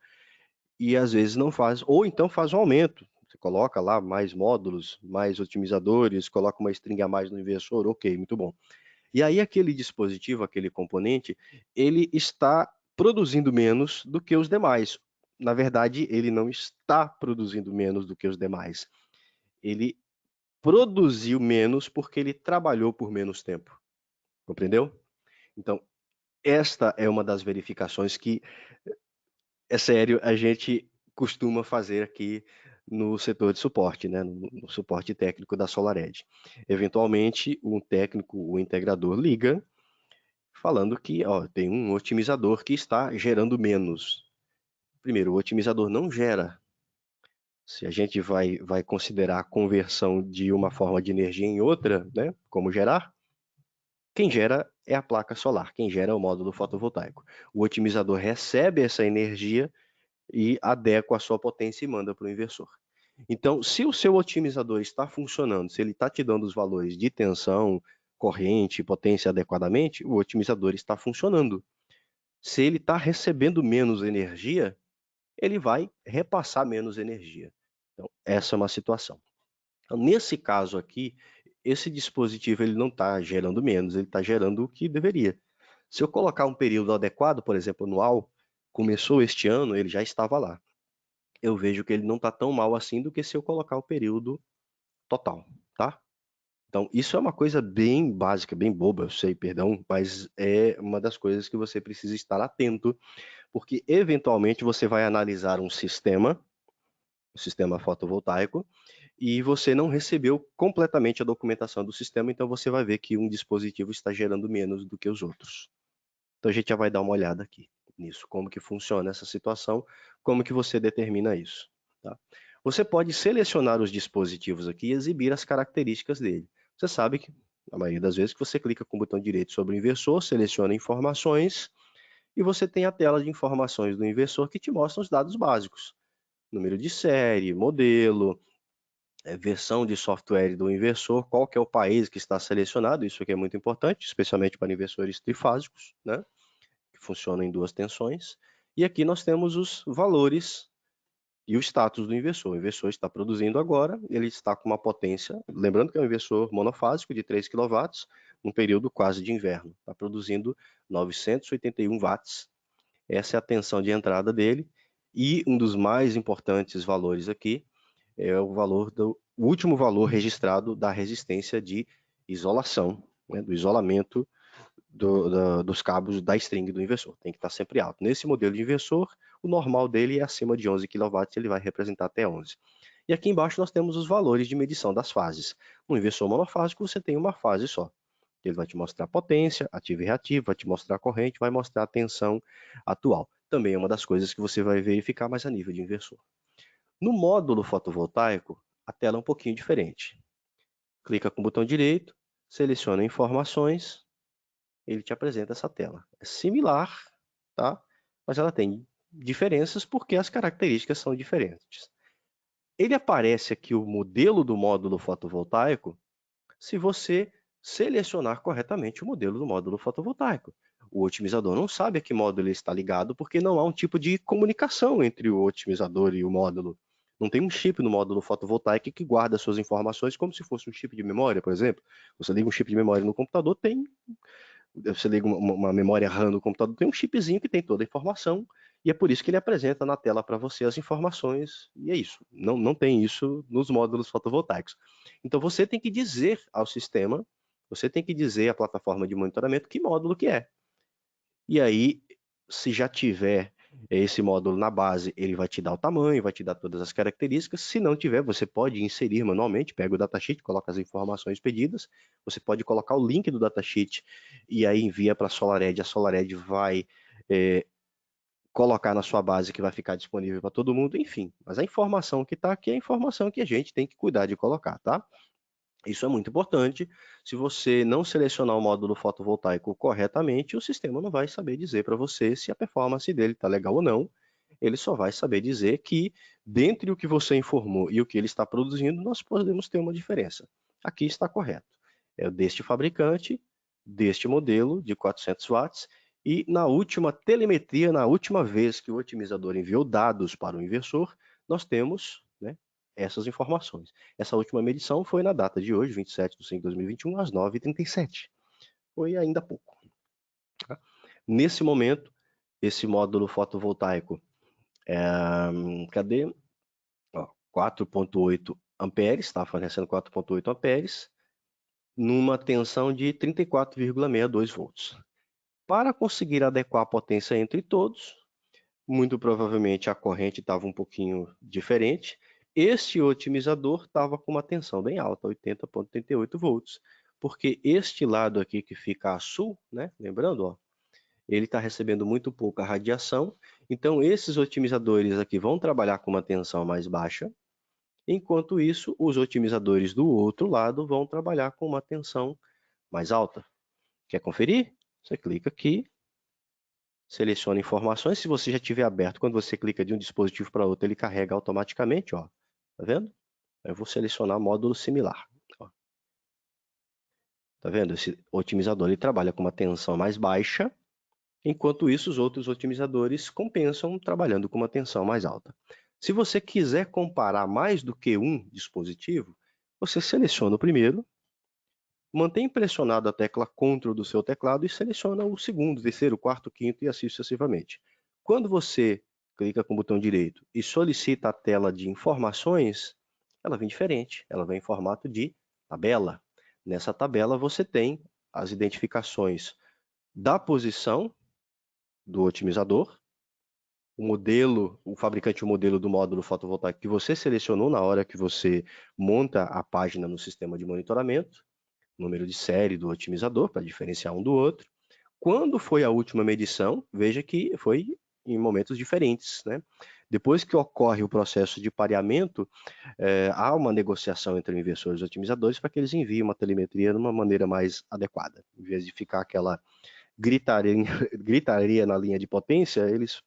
e às vezes não faz, ou então faz um aumento. Você coloca lá mais módulos, mais otimizadores, coloca uma string a mais no inversor, ok, muito bom. E aí aquele dispositivo, aquele componente, ele está produzindo menos do que os demais. Na verdade, ele não está produzindo menos do que os demais. Ele produziu menos porque ele trabalhou por menos tempo. Compreendeu? Então, esta é uma das verificações que, é sério, a gente costuma fazer aqui no setor de suporte, né? No suporte técnico da SolarEdge. Eventualmente, um técnico, o integrador, liga falando que tem um otimizador que está gerando menos. Primeiro, o otimizador não gera. Se a gente vai considerar a conversão de uma forma de energia em outra, né, como gerar, quem gera é a placa solar, quem gera é o módulo fotovoltaico. O otimizador recebe essa energia e adequa a sua potência e manda para o inversor. Então, se o seu otimizador está funcionando, se ele está te dando os valores de tensão, corrente, potência adequadamente, o otimizador está funcionando. Se ele está recebendo menos energia, ele vai repassar menos energia. Então, essa é uma situação. Então, nesse caso aqui, esse dispositivo ele não está gerando menos, ele está gerando o que deveria. Se eu colocar um período adequado, por exemplo, anual, começou este ano, ele já estava lá. Eu vejo que ele não está tão mal assim do que se eu colocar o período total, tá? Então, isso é uma coisa bem básica, bem boba, eu sei, perdão, mas é uma das coisas que você precisa estar atento, porque eventualmente você vai analisar um sistema fotovoltaico, e você não recebeu completamente a documentação do sistema, então você vai ver que um dispositivo está gerando menos do que os outros. Então a gente já vai dar uma olhada aqui nisso, como que funciona essa situação, como que você determina isso. Tá? Você pode selecionar os dispositivos aqui e exibir as características dele. Você sabe que, na maioria das vezes, que você clica com o botão direito sobre o inversor, seleciona informações, e você tem a tela de informações do inversor que te mostra os dados básicos. Número de série, modelo, versão de software do inversor, qual que é o país que está selecionado, isso aqui é muito importante, especialmente para inversores trifásicos, né, que funcionam em duas tensões. E aqui nós temos os valores e o status do inversor. O inversor está produzindo agora, ele está com uma potência, lembrando que é um inversor monofásico de 3 kW, num período quase de inverno, está produzindo 981 watts. Essa é a tensão de entrada dele, e um dos mais importantes valores aqui é o último valor registrado da resistência de isolação, né, do isolamento dos cabos da string do inversor. Tem que estar sempre alto. Nesse modelo de inversor, o normal dele é acima de 11 kW, ele vai representar até 11. E aqui embaixo nós temos os valores de medição das fases. No inversor monofásico você tem uma fase só. Ele vai te mostrar a potência, ativa e reativa, vai te mostrar a corrente, vai mostrar a tensão atual. Também é uma das coisas que você vai verificar mais a nível de inversor. No módulo fotovoltaico, a tela é um pouquinho diferente. Clica com o botão direito, seleciona informações, ele te apresenta essa tela. É similar, tá? Mas ela tem diferenças porque as características são diferentes. Ele aparece aqui o modelo do módulo fotovoltaico se você selecionar corretamente o modelo do módulo fotovoltaico. O otimizador não sabe a que módulo ele está ligado porque não há um tipo de comunicação entre o otimizador e o módulo. Não tem um chip no módulo fotovoltaico que guarda suas informações como se fosse um chip de memória, por exemplo. Você liga um chip de memória no computador, você liga uma memória RAM no computador, tem um chipzinho que tem toda a informação, e é por isso que ele apresenta na tela para você as informações, e é isso. Não tem isso nos módulos fotovoltaicos. Então você tem que dizer ao sistema, você tem que dizer à plataforma de monitoramento que módulo que é. E aí, se já tiver esse módulo na base, ele vai te dar o tamanho, vai te dar todas as características. Se não tiver, você pode inserir manualmente, pega o datasheet, coloca as informações pedidas, você pode colocar o link do datasheet e aí envia para a SolarEdge, a SolarEdge vai colocar na sua base que vai ficar disponível para todo mundo, enfim. Mas a informação que está aqui é a informação que a gente tem que cuidar de colocar, tá? Isso é muito importante. Se você não selecionar o módulo fotovoltaico corretamente, o sistema não vai saber dizer para você se a performance dele está legal ou não. Ele só vai saber dizer que, dentre o que você informou e o que ele está produzindo, nós podemos ter uma diferença. Aqui está correto. É deste fabricante, deste modelo de 400 watts, e na última telemetria, na última vez que o otimizador enviou dados para o inversor, nós temos, né, essas informações. Essa última medição foi na data de hoje, 27/5/2021, às 9h37. Foi ainda há pouco. Tá? Nesse momento, esse módulo fotovoltaico, cadê? 4,8 amperes, está fornecendo 4,8 amperes, numa tensão de 34,62 volts. Para conseguir adequar a potência entre todos, muito provavelmente a corrente estava um pouquinho diferente. Este otimizador estava com uma tensão bem alta, 80,38 volts. porque este lado aqui que fica a sul, né? Lembrando, ó, ele está recebendo muito pouca radiação, então esses otimizadores aqui vão trabalhar com uma tensão mais baixa, enquanto isso, os otimizadores do outro lado vão trabalhar com uma tensão mais alta. Quer conferir? Você clica aqui, seleciona informações. Se você já tiver aberto, quando você clica de um dispositivo para outro, ele carrega automaticamente, ó. Tá vendo? Eu vou selecionar módulo similar. Ó. Tá vendo? Esse otimizador ele trabalha com uma tensão mais baixa, enquanto isso os outros otimizadores compensam trabalhando com uma tensão mais alta. Se você quiser comparar mais do que um dispositivo, você seleciona o primeiro, mantém pressionado a tecla Ctrl do seu teclado e seleciona o segundo, terceiro, quarto, quinto e assim sucessivamente. Quando você clica com o botão direito e solicita a tela de informações, ela vem diferente, ela vem em formato de tabela. Nessa tabela você tem as identificações da posição do otimizador, o modelo, o fabricante, o modelo do módulo fotovoltaico que você selecionou na hora que você monta a página no sistema de monitoramento, número de série do otimizador, para diferenciar um do outro. Quando foi a última medição, veja que foi em momentos diferentes, né? Depois que ocorre o processo de pareamento, há uma negociação entre inversores e otimizadores para que eles enviem uma telemetria de uma maneira mais adequada. Em vez de ficar aquela gritaria na linha de potência, eles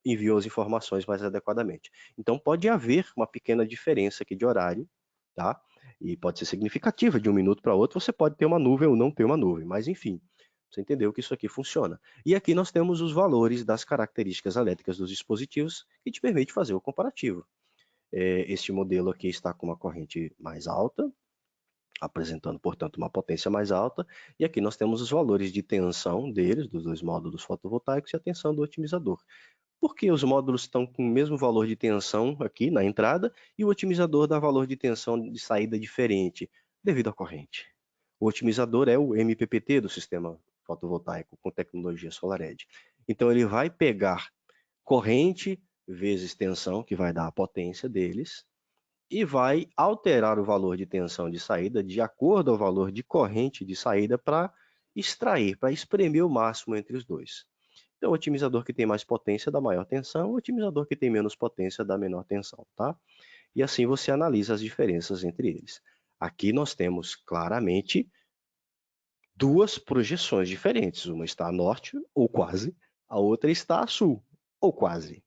enviam as informações mais adequadamente. Então, pode haver uma pequena diferença aqui de horário, tá? E pode ser significativa, de um minuto para outro, você pode ter uma nuvem ou não ter uma nuvem, mas enfim, você entendeu que isso aqui funciona. E aqui nós temos os valores das características elétricas dos dispositivos que te permite fazer o comparativo. Este modelo aqui está com uma corrente mais alta, apresentando, portanto, uma potência mais alta, e aqui nós temos os valores de tensão deles, dos dois módulos fotovoltaicos, e a tensão do otimizador. Por que os módulos estão com o mesmo valor de tensão aqui na entrada e o otimizador dá valor de tensão de saída diferente? Devido à corrente. O otimizador é o MPPT do sistema fotovoltaico com tecnologia SolarEdge. Então ele vai pegar corrente vezes tensão, que vai dar a potência deles, e vai alterar o valor de tensão de saída de acordo ao valor de corrente de saída para extrair, para espremer o máximo entre os dois. Então, o otimizador que tem mais potência dá maior tensão, o otimizador que tem menos potência dá menor tensão, tá? E assim você analisa as diferenças entre eles. Aqui nós temos claramente duas projeções diferentes. Uma está a norte, ou quase, a outra está a sul, ou quase.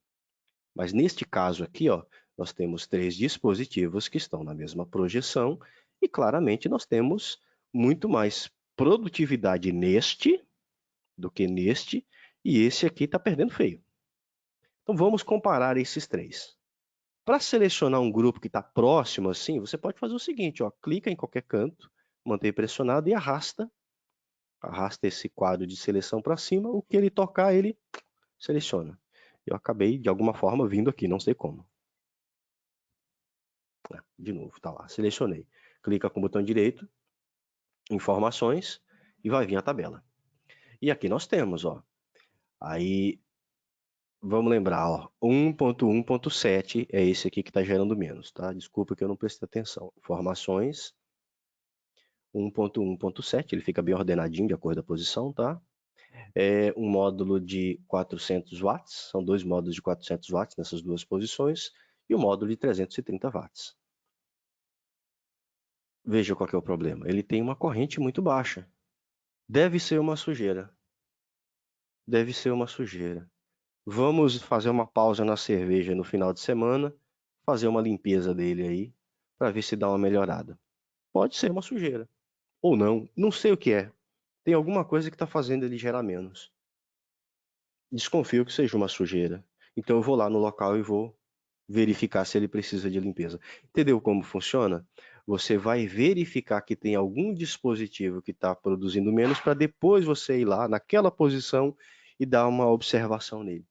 Mas neste caso aqui, ó, nós temos três dispositivos que estão na mesma projeção e claramente nós temos muito mais produtividade neste do que neste, e esse aqui está perdendo feio. Então vamos comparar esses três. Para selecionar um grupo que está próximo assim, você pode fazer o seguinte, ó, clica em qualquer canto, mantém pressionado e arrasta esse quadro de seleção para cima, o que ele tocar, ele seleciona. Eu acabei, de alguma forma, vindo aqui, não sei como. De novo, tá lá, selecionei. Clica com o botão direito, informações, e vai vir a tabela. E aqui nós temos, ó, aí vamos lembrar, ó, 1.1.7 é esse aqui que está gerando menos, tá? Desculpa que eu não prestei atenção. Informações, 1.1.7, ele fica bem ordenadinho de acordo com a posição, tá? É um módulo de 400 watts, são dois módulos de 400 watts nessas duas posições, e o módulo de 330 watts. Veja qual que é o problema. Ele tem uma corrente muito baixa. Deve ser uma sujeira. Deve ser uma sujeira. Vamos fazer uma pausa na cerveja no final de semana, fazer uma limpeza dele aí, para ver se dá uma melhorada. Pode ser uma sujeira. Ou não, não sei o que é. Tem alguma coisa que está fazendo ele gerar menos. Desconfio que seja uma sujeira. Então eu vou lá no local e vou verificar se ele precisa de limpeza. Entendeu como funciona? Você vai verificar que tem algum dispositivo que está produzindo menos para depois você ir lá naquela posição e dar uma observação nele.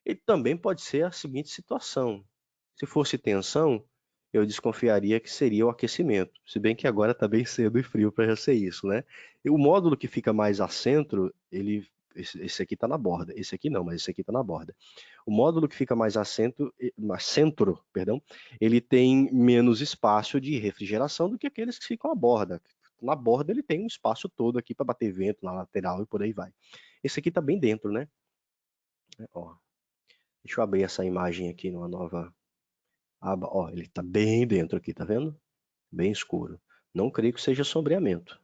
E também pode ser a seguinte situação. Se fosse tensão, eu desconfiaria que seria o aquecimento. Se bem que agora está bem cedo e frio para já ser isso, né? E o módulo que fica mais a centro, esse aqui está na borda. Esse aqui não, mas esse aqui está na borda. O módulo que fica mais a centro, ele tem menos espaço de refrigeração do que aqueles que ficam à borda. na borda ele tem um espaço todo aqui para bater vento na lateral e por aí vai. Esse aqui está bem dentro, né? Ó, deixa eu abrir essa imagem aqui numa nova aba. Ó, ele está bem dentro aqui, tá vendo? Bem escuro. Não creio que seja sombreamento,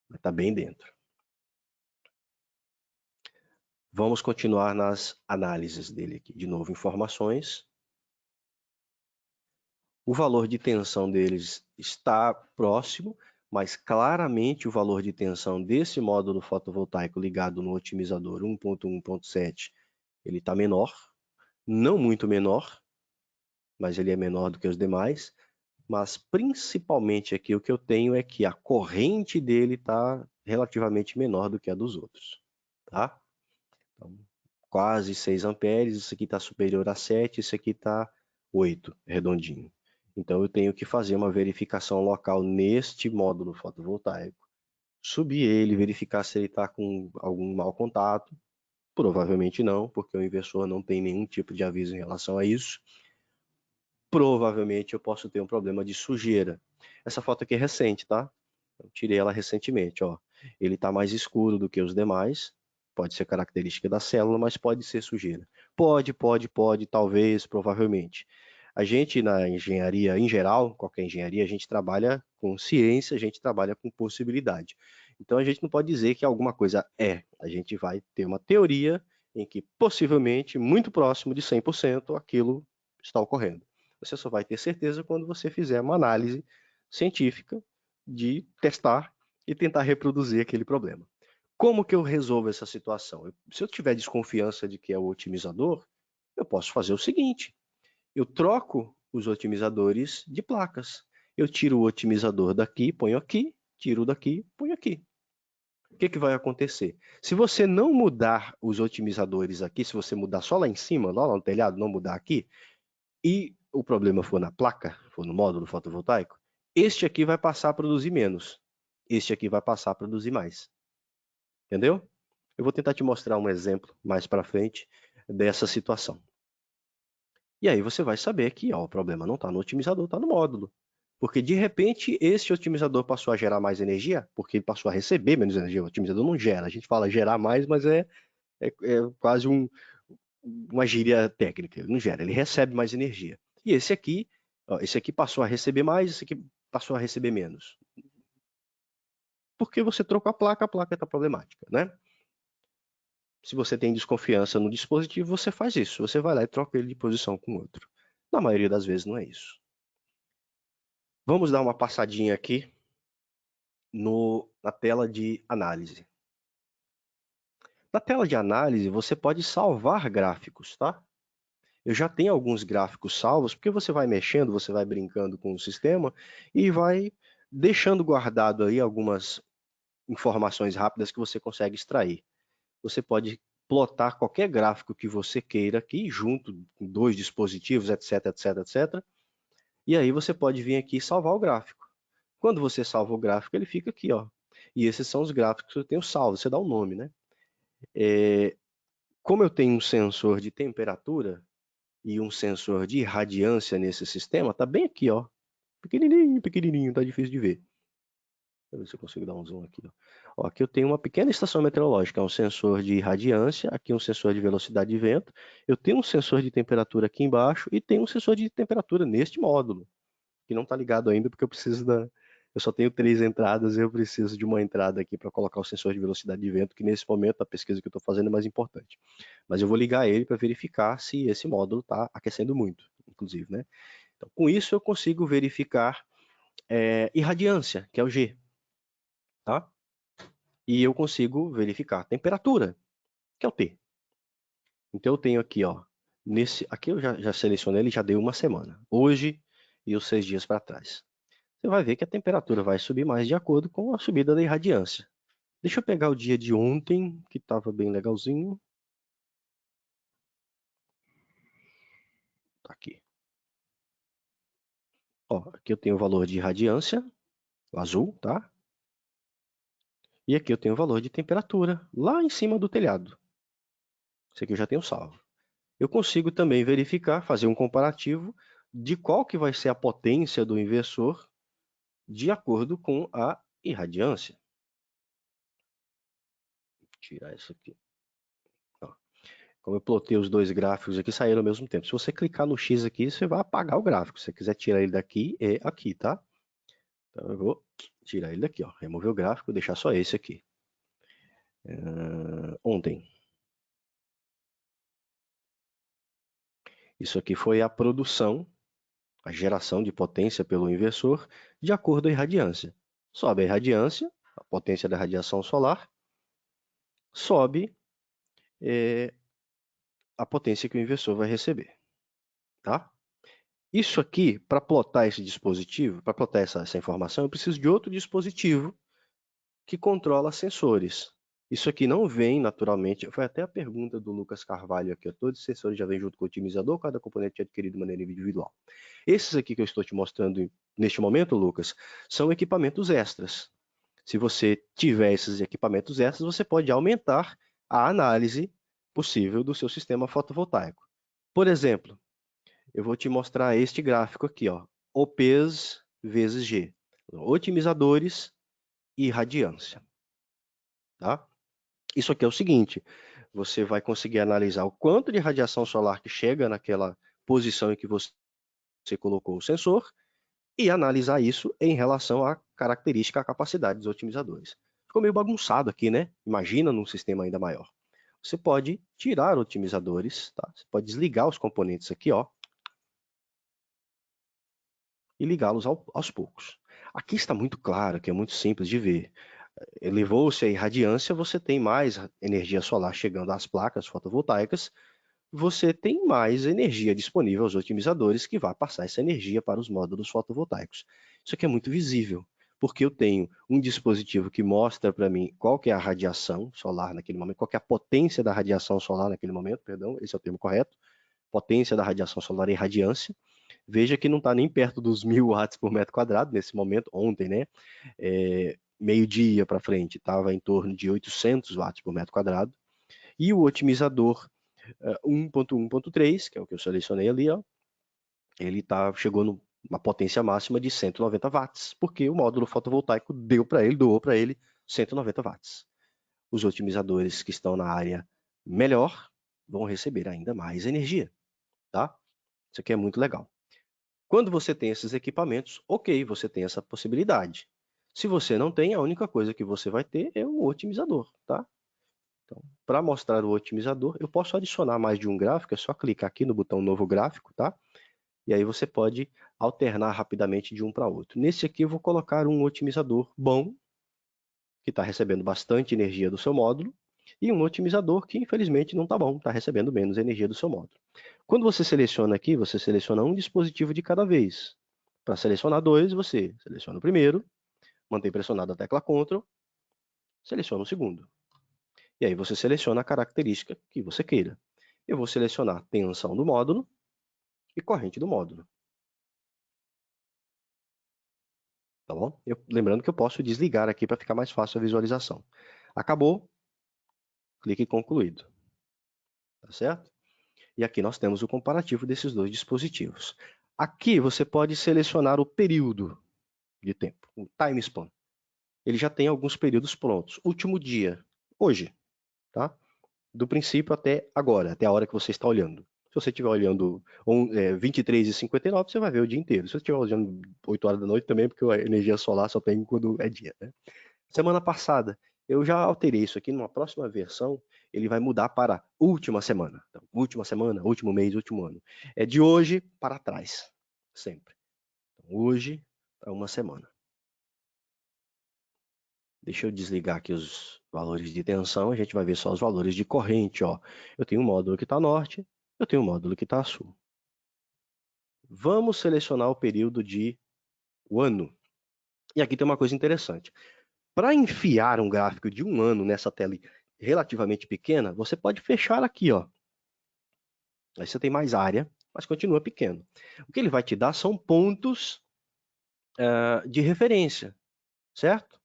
mas está bem dentro. Vamos continuar nas análises dele aqui. De novo, informações. O valor de tensão deles está próximo, mas claramente o valor de tensão desse módulo fotovoltaico ligado no otimizador 1.1.7, ele está menor, não muito menor, mas ele é menor do que os demais. Mas principalmente aqui o que eu tenho é que a corrente dele está relativamente menor do que a dos outros, tá? Então, quase 6 amperes, isso aqui está superior a 7, isso aqui está 8, redondinho. Então eu tenho que fazer uma verificação local neste módulo fotovoltaico, subir ele, verificar se ele está com algum mau contato, provavelmente não, porque o inversor não tem nenhum tipo de aviso em relação a isso. Provavelmente eu posso ter um problema de sujeira. Essa foto aqui é recente, tá? Eu tirei ela recentemente, ó. Ele está mais escuro do que os demais, pode ser característica da célula, mas pode ser sujeira. Pode, talvez, provavelmente. A gente na engenharia, em geral, qualquer engenharia, a gente trabalha com ciência, a gente trabalha com possibilidade. Então a gente não pode dizer que alguma coisa é. A gente vai ter uma teoria em que possivelmente, muito próximo de 100%, aquilo está ocorrendo. Você só vai ter certeza quando você fizer uma análise científica de testar e tentar reproduzir aquele problema. Como que eu resolvo essa situação? Se eu tiver desconfiança de que é o otimizador, eu posso fazer o seguinte: eu troco os otimizadores de placas. Eu tiro o otimizador daqui, ponho aqui, tiro daqui, ponho aqui. O que, que vai acontecer? Se você não mudar os otimizadores aqui, se você mudar só lá em cima, lá no telhado, não mudar aqui, e o problema for na placa, for no módulo fotovoltaico, este aqui vai passar a produzir menos. Este aqui vai passar a produzir mais. Entendeu? Eu vou tentar te mostrar um exemplo mais para frente dessa situação. E aí você vai saber que ó, o problema não está no otimizador, está no módulo. Porque de repente esse otimizador passou a gerar mais energia, porque ele passou a receber menos energia. O otimizador não gera. A gente fala gerar mais, mas é quase uma gíria técnica. Ele não gera, ele recebe mais energia. E esse aqui passou a receber mais, esse aqui passou a receber menos. Porque você trocou a placa está problemática, né? Se você tem desconfiança no dispositivo, você faz isso. Você vai lá e troca ele de posição com outro. Na maioria das vezes não é isso. Vamos dar uma passadinha aqui na tela de análise. Na tela de análise, você pode salvar gráficos, tá? Eu já tenho alguns gráficos salvos, porque você vai mexendo, você vai brincando com o sistema e vai deixando guardado aí algumas informações rápidas que você consegue extrair. Você pode plotar qualquer gráfico que você queira aqui, junto com 2 dispositivos, etc, etc, etc. E aí você pode vir aqui e salvar o gráfico. Quando você salva o gráfico, ele fica aqui, ó. E esses são os gráficos que eu tenho salvo. Você dá um nome, né? Como eu tenho um sensor de temperatura e um sensor de radiância nesse sistema, tá bem aqui, ó. Pequenininho, pequenininho, tá difícil de ver. Deixa eu ver se eu consigo dar um zoom aqui. Ó, aqui eu tenho uma pequena estação meteorológica, um sensor de radiância, aqui um sensor de velocidade de vento. Eu tenho um sensor de temperatura aqui embaixo e tenho um sensor de temperatura neste módulo, que não está ligado ainda porque eu preciso eu só tenho 3 entradas e eu preciso de uma entrada aqui para colocar o sensor de velocidade de vento, que nesse momento a pesquisa que eu estou fazendo é mais importante. Mas eu vou ligar ele para verificar se esse módulo está aquecendo muito, inclusive, né? Então, com isso eu consigo verificar irradiância, que é o G, tá? E eu consigo verificar temperatura, que é o T. Então eu tenho aqui, ó, aqui eu já selecionei, ele já deu uma semana. Hoje e os 6 dias para trás. Você vai ver que a temperatura vai subir mais de acordo com a subida da irradiância. Deixa eu pegar o dia de ontem, que estava bem legalzinho. Tá aqui. Ó, aqui eu tenho o valor de irradiância, o azul, tá? E aqui eu tenho o valor de temperatura, lá em cima do telhado. Esse aqui eu já tenho salvo. Eu consigo também verificar, fazer um comparativo de qual que vai ser a potência do inversor de acordo com a irradiância. Vou tirar isso aqui. Ó, como eu plotei os dois gráficos aqui, saíram ao mesmo tempo. Se você clicar no X aqui, você vai apagar o gráfico. Se você quiser tirar ele daqui, é aqui, tá? Então eu vou tirar ele daqui, ó. Remover o gráfico, deixar só esse aqui. Ontem. Isso aqui foi a produção, a geração de potência pelo inversor, de acordo com a irradiância. Sobe a irradiância, a potência da radiação solar, sobe a potência que o inversor vai receber. Tá? Isso aqui, para plotar esse dispositivo, para plotar essa informação, eu preciso de outro dispositivo que controla sensores. Isso aqui não vem naturalmente, foi até a pergunta do Lucas Carvalho aqui, todos os sensores já vêm junto com o otimizador, cada componente é adquirido de maneira individual. Esses aqui que eu estou te mostrando neste momento, Lucas, são equipamentos extras. Se você tiver esses equipamentos extras, você pode aumentar a análise possível do seu sistema fotovoltaico. Por exemplo, eu vou te mostrar este gráfico aqui, ó, OPs vezes G, otimizadores e radiância. Tá? Isso aqui é o seguinte, você vai conseguir analisar o quanto de radiação solar que chega naquela posição em que você colocou o sensor e analisar isso em relação à característica, à capacidade dos otimizadores. Ficou meio bagunçado aqui, né? Imagina num sistema ainda maior. Você pode tirar otimizadores, tá? Você pode desligar os componentes aqui, ó, e ligá-los aos poucos. Aqui está muito claro, que é muito simples de ver. Elevou-se a irradiância, você tem mais energia solar chegando às placas fotovoltaicas, você tem mais energia disponível aos otimizadores que vai passar essa energia para os módulos fotovoltaicos. Isso aqui é muito visível, porque eu tenho um dispositivo que mostra para mim qual que é a radiação solar naquele momento, qual que é a potência da radiação solar naquele momento, perdão, esse é o termo correto, potência da radiação solar e radiância. Veja que não está nem perto dos 1000 watts por metro quadrado nesse momento, ontem, né? Meio-dia para frente, estava em torno de 800 watts por metro quadrado. E o otimizador 1.1.3, que é o que eu selecionei ali, ó, ele chegou numa potência máxima de 190 watts, porque o módulo fotovoltaico doou para ele 190 watts. Os otimizadores que estão na área melhor vão receber ainda mais energia, tá? Isso aqui é muito legal. Quando você tem esses equipamentos, ok, você tem essa possibilidade. Se você não tem, a única coisa que você vai ter é um otimizador, tá? Então, para mostrar o otimizador, eu posso adicionar mais de um gráfico, é só clicar aqui no botão Novo Gráfico, tá? E aí você pode alternar rapidamente de um para outro. Nesse aqui eu vou colocar um otimizador bom, que está recebendo bastante energia do seu módulo, e um otimizador que infelizmente não está bom, está recebendo menos energia do seu módulo. Quando você seleciona aqui, você seleciona um dispositivo de cada vez. Para selecionar dois, você seleciona o primeiro, mantém pressionada a tecla Ctrl, seleciona o segundo. E aí você seleciona a característica que você queira. Eu vou selecionar tensão do módulo e corrente do módulo. Tá bom? Lembrando que eu posso desligar aqui para ficar mais fácil a visualização. Acabou, clique em concluído. Tá certo? E aqui nós temos o comparativo desses dois dispositivos. Aqui você pode selecionar o período de tempo, o time span. Ele já tem alguns períodos prontos. Último dia, hoje, tá? Do princípio até agora, até a hora que você está olhando. Se você estiver olhando 23h59, você vai ver o dia inteiro. Se você estiver olhando 8 horas da noite também, porque a energia solar só tem quando é dia, né? Semana passada, eu já alterei isso aqui, numa próxima versão, ele vai mudar para última semana. Então, última semana, último mês, último ano. É de hoje para trás, sempre. Então, hoje para uma semana. Deixa eu desligar aqui os valores de tensão, a gente vai ver só os valores de corrente. Ó. Eu tenho um módulo que está norte, eu tenho um módulo que está sul. Vamos selecionar o período de o ano. E aqui tem uma coisa interessante. Para enfiar um gráfico de um ano nessa tela relativamente pequena, você pode fechar aqui, ó. Aí você tem mais área, mas continua pequeno. O que ele vai te dar são pontos de referência, certo?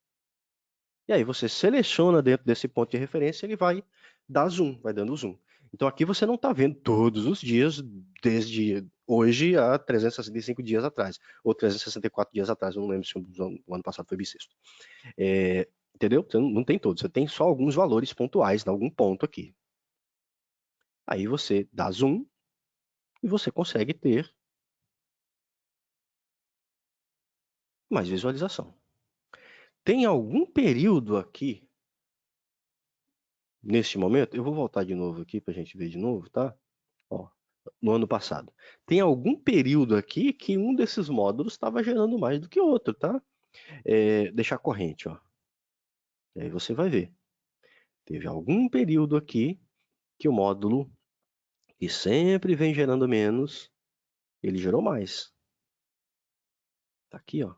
E aí você seleciona dentro desse ponto de referência, ele vai dar zoom, vai dando zoom. Então aqui você não está vendo todos os dias, desde hoje há 365 dias atrás, ou 364 dias atrás, eu não lembro se o ano passado foi bissexto. Entendeu? Você não tem todos, você tem só alguns valores pontuais, em algum ponto aqui. Aí você dá zoom e você consegue ter mais visualização. Tem algum período aqui, neste momento, eu vou voltar de novo aqui para a gente ver de novo, tá? Ó, no ano passado. Tem algum período aqui que um desses módulos estava gerando mais do que o outro, tá? Deixar corrente, ó. E aí você vai ver. Teve algum período aqui que o módulo que sempre vem gerando menos, ele gerou mais. Tá aqui, ó.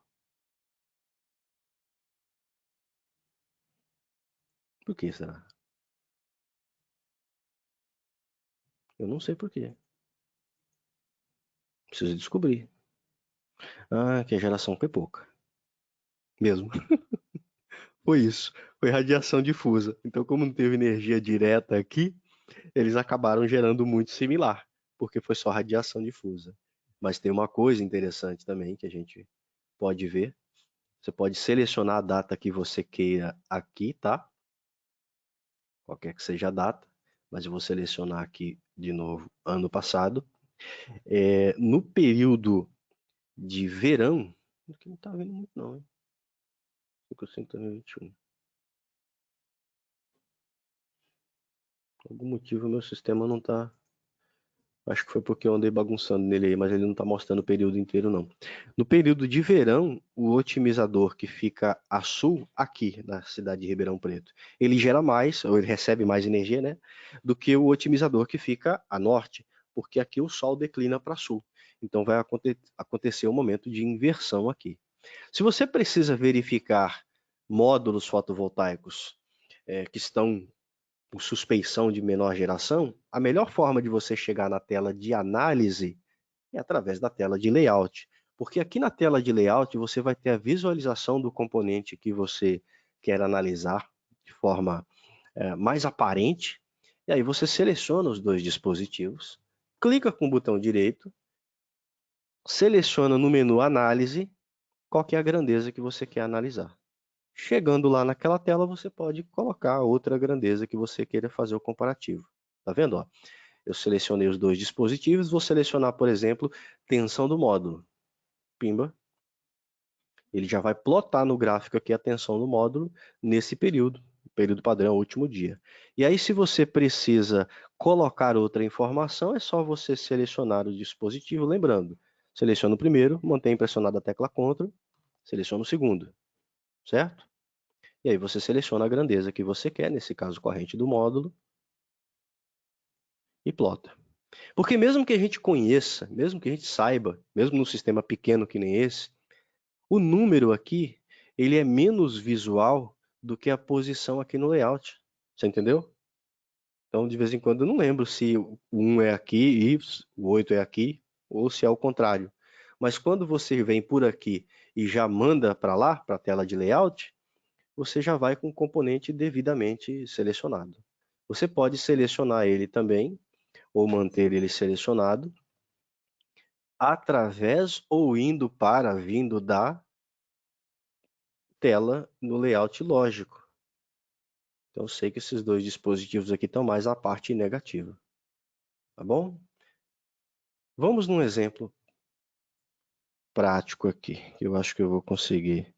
Por que será? Eu não sei por quê. Preciso descobrir. Ah, que a geração foi pouca. Mesmo. Foi isso. Foi radiação difusa. Então, como não teve energia direta aqui, eles acabaram gerando muito similar, porque foi só radiação difusa. Mas tem uma coisa interessante também que a gente pode ver. Você pode selecionar a data que você queira aqui, tá? Qualquer que seja a data, mas eu vou selecionar aqui de novo ano passado. No período de verão, aqui não tá vendo muito não, hein? 521. Por algum motivo meu sistema não tá. Acho que foi porque eu andei bagunçando nele aí, mas ele não está mostrando o período inteiro, não. No período de verão, o otimizador que fica a sul, aqui na cidade de Ribeirão Preto, ele gera mais, ou ele recebe mais energia, né? Do que o otimizador que fica a norte, porque aqui o sol declina para sul. Então vai acontecer um momento de inversão aqui. Se você precisa verificar módulos fotovoltaicos que estão por suspeição de menor geração, a melhor forma de você chegar na tela de análise é através da tela de layout. Porque aqui na tela de layout você vai ter a visualização do componente que você quer analisar de forma mais aparente. E aí você seleciona os dois dispositivos, clica com o botão direito, seleciona no menu análise qual que é a grandeza que você quer analisar. Chegando lá naquela tela, você pode colocar outra grandeza que você queira fazer o comparativo. Tá vendo? Ó? Eu selecionei os dois dispositivos, vou selecionar, por exemplo, tensão do módulo. Pimba. Ele já vai plotar no gráfico aqui a tensão do módulo nesse período padrão, último dia. E aí, se você precisa colocar outra informação, é só você selecionar o dispositivo, lembrando, seleciona o primeiro, mantém pressionada a tecla Ctrl, seleciona o segundo, certo? E aí você seleciona a grandeza que você quer, nesse caso corrente do módulo, e plota. Porque mesmo que a gente conheça, mesmo que a gente saiba, mesmo num sistema pequeno que nem esse, o número aqui, ele é menos visual do que a posição aqui no layout. Você entendeu? Então, de vez em quando, eu não lembro se o 1 é aqui e o 8 é aqui, ou se é o contrário. Mas quando você vem por aqui e já manda para lá, para a tela de layout, você já vai com o componente devidamente selecionado. Você pode selecionar ele também, ou manter ele selecionado, através ou indo para, vindo da tela no layout lógico. Então eu sei que esses dois dispositivos aqui estão mais a parte negativa. Tá bom? Vamos num exemplo prático aqui, que eu acho que eu vou conseguir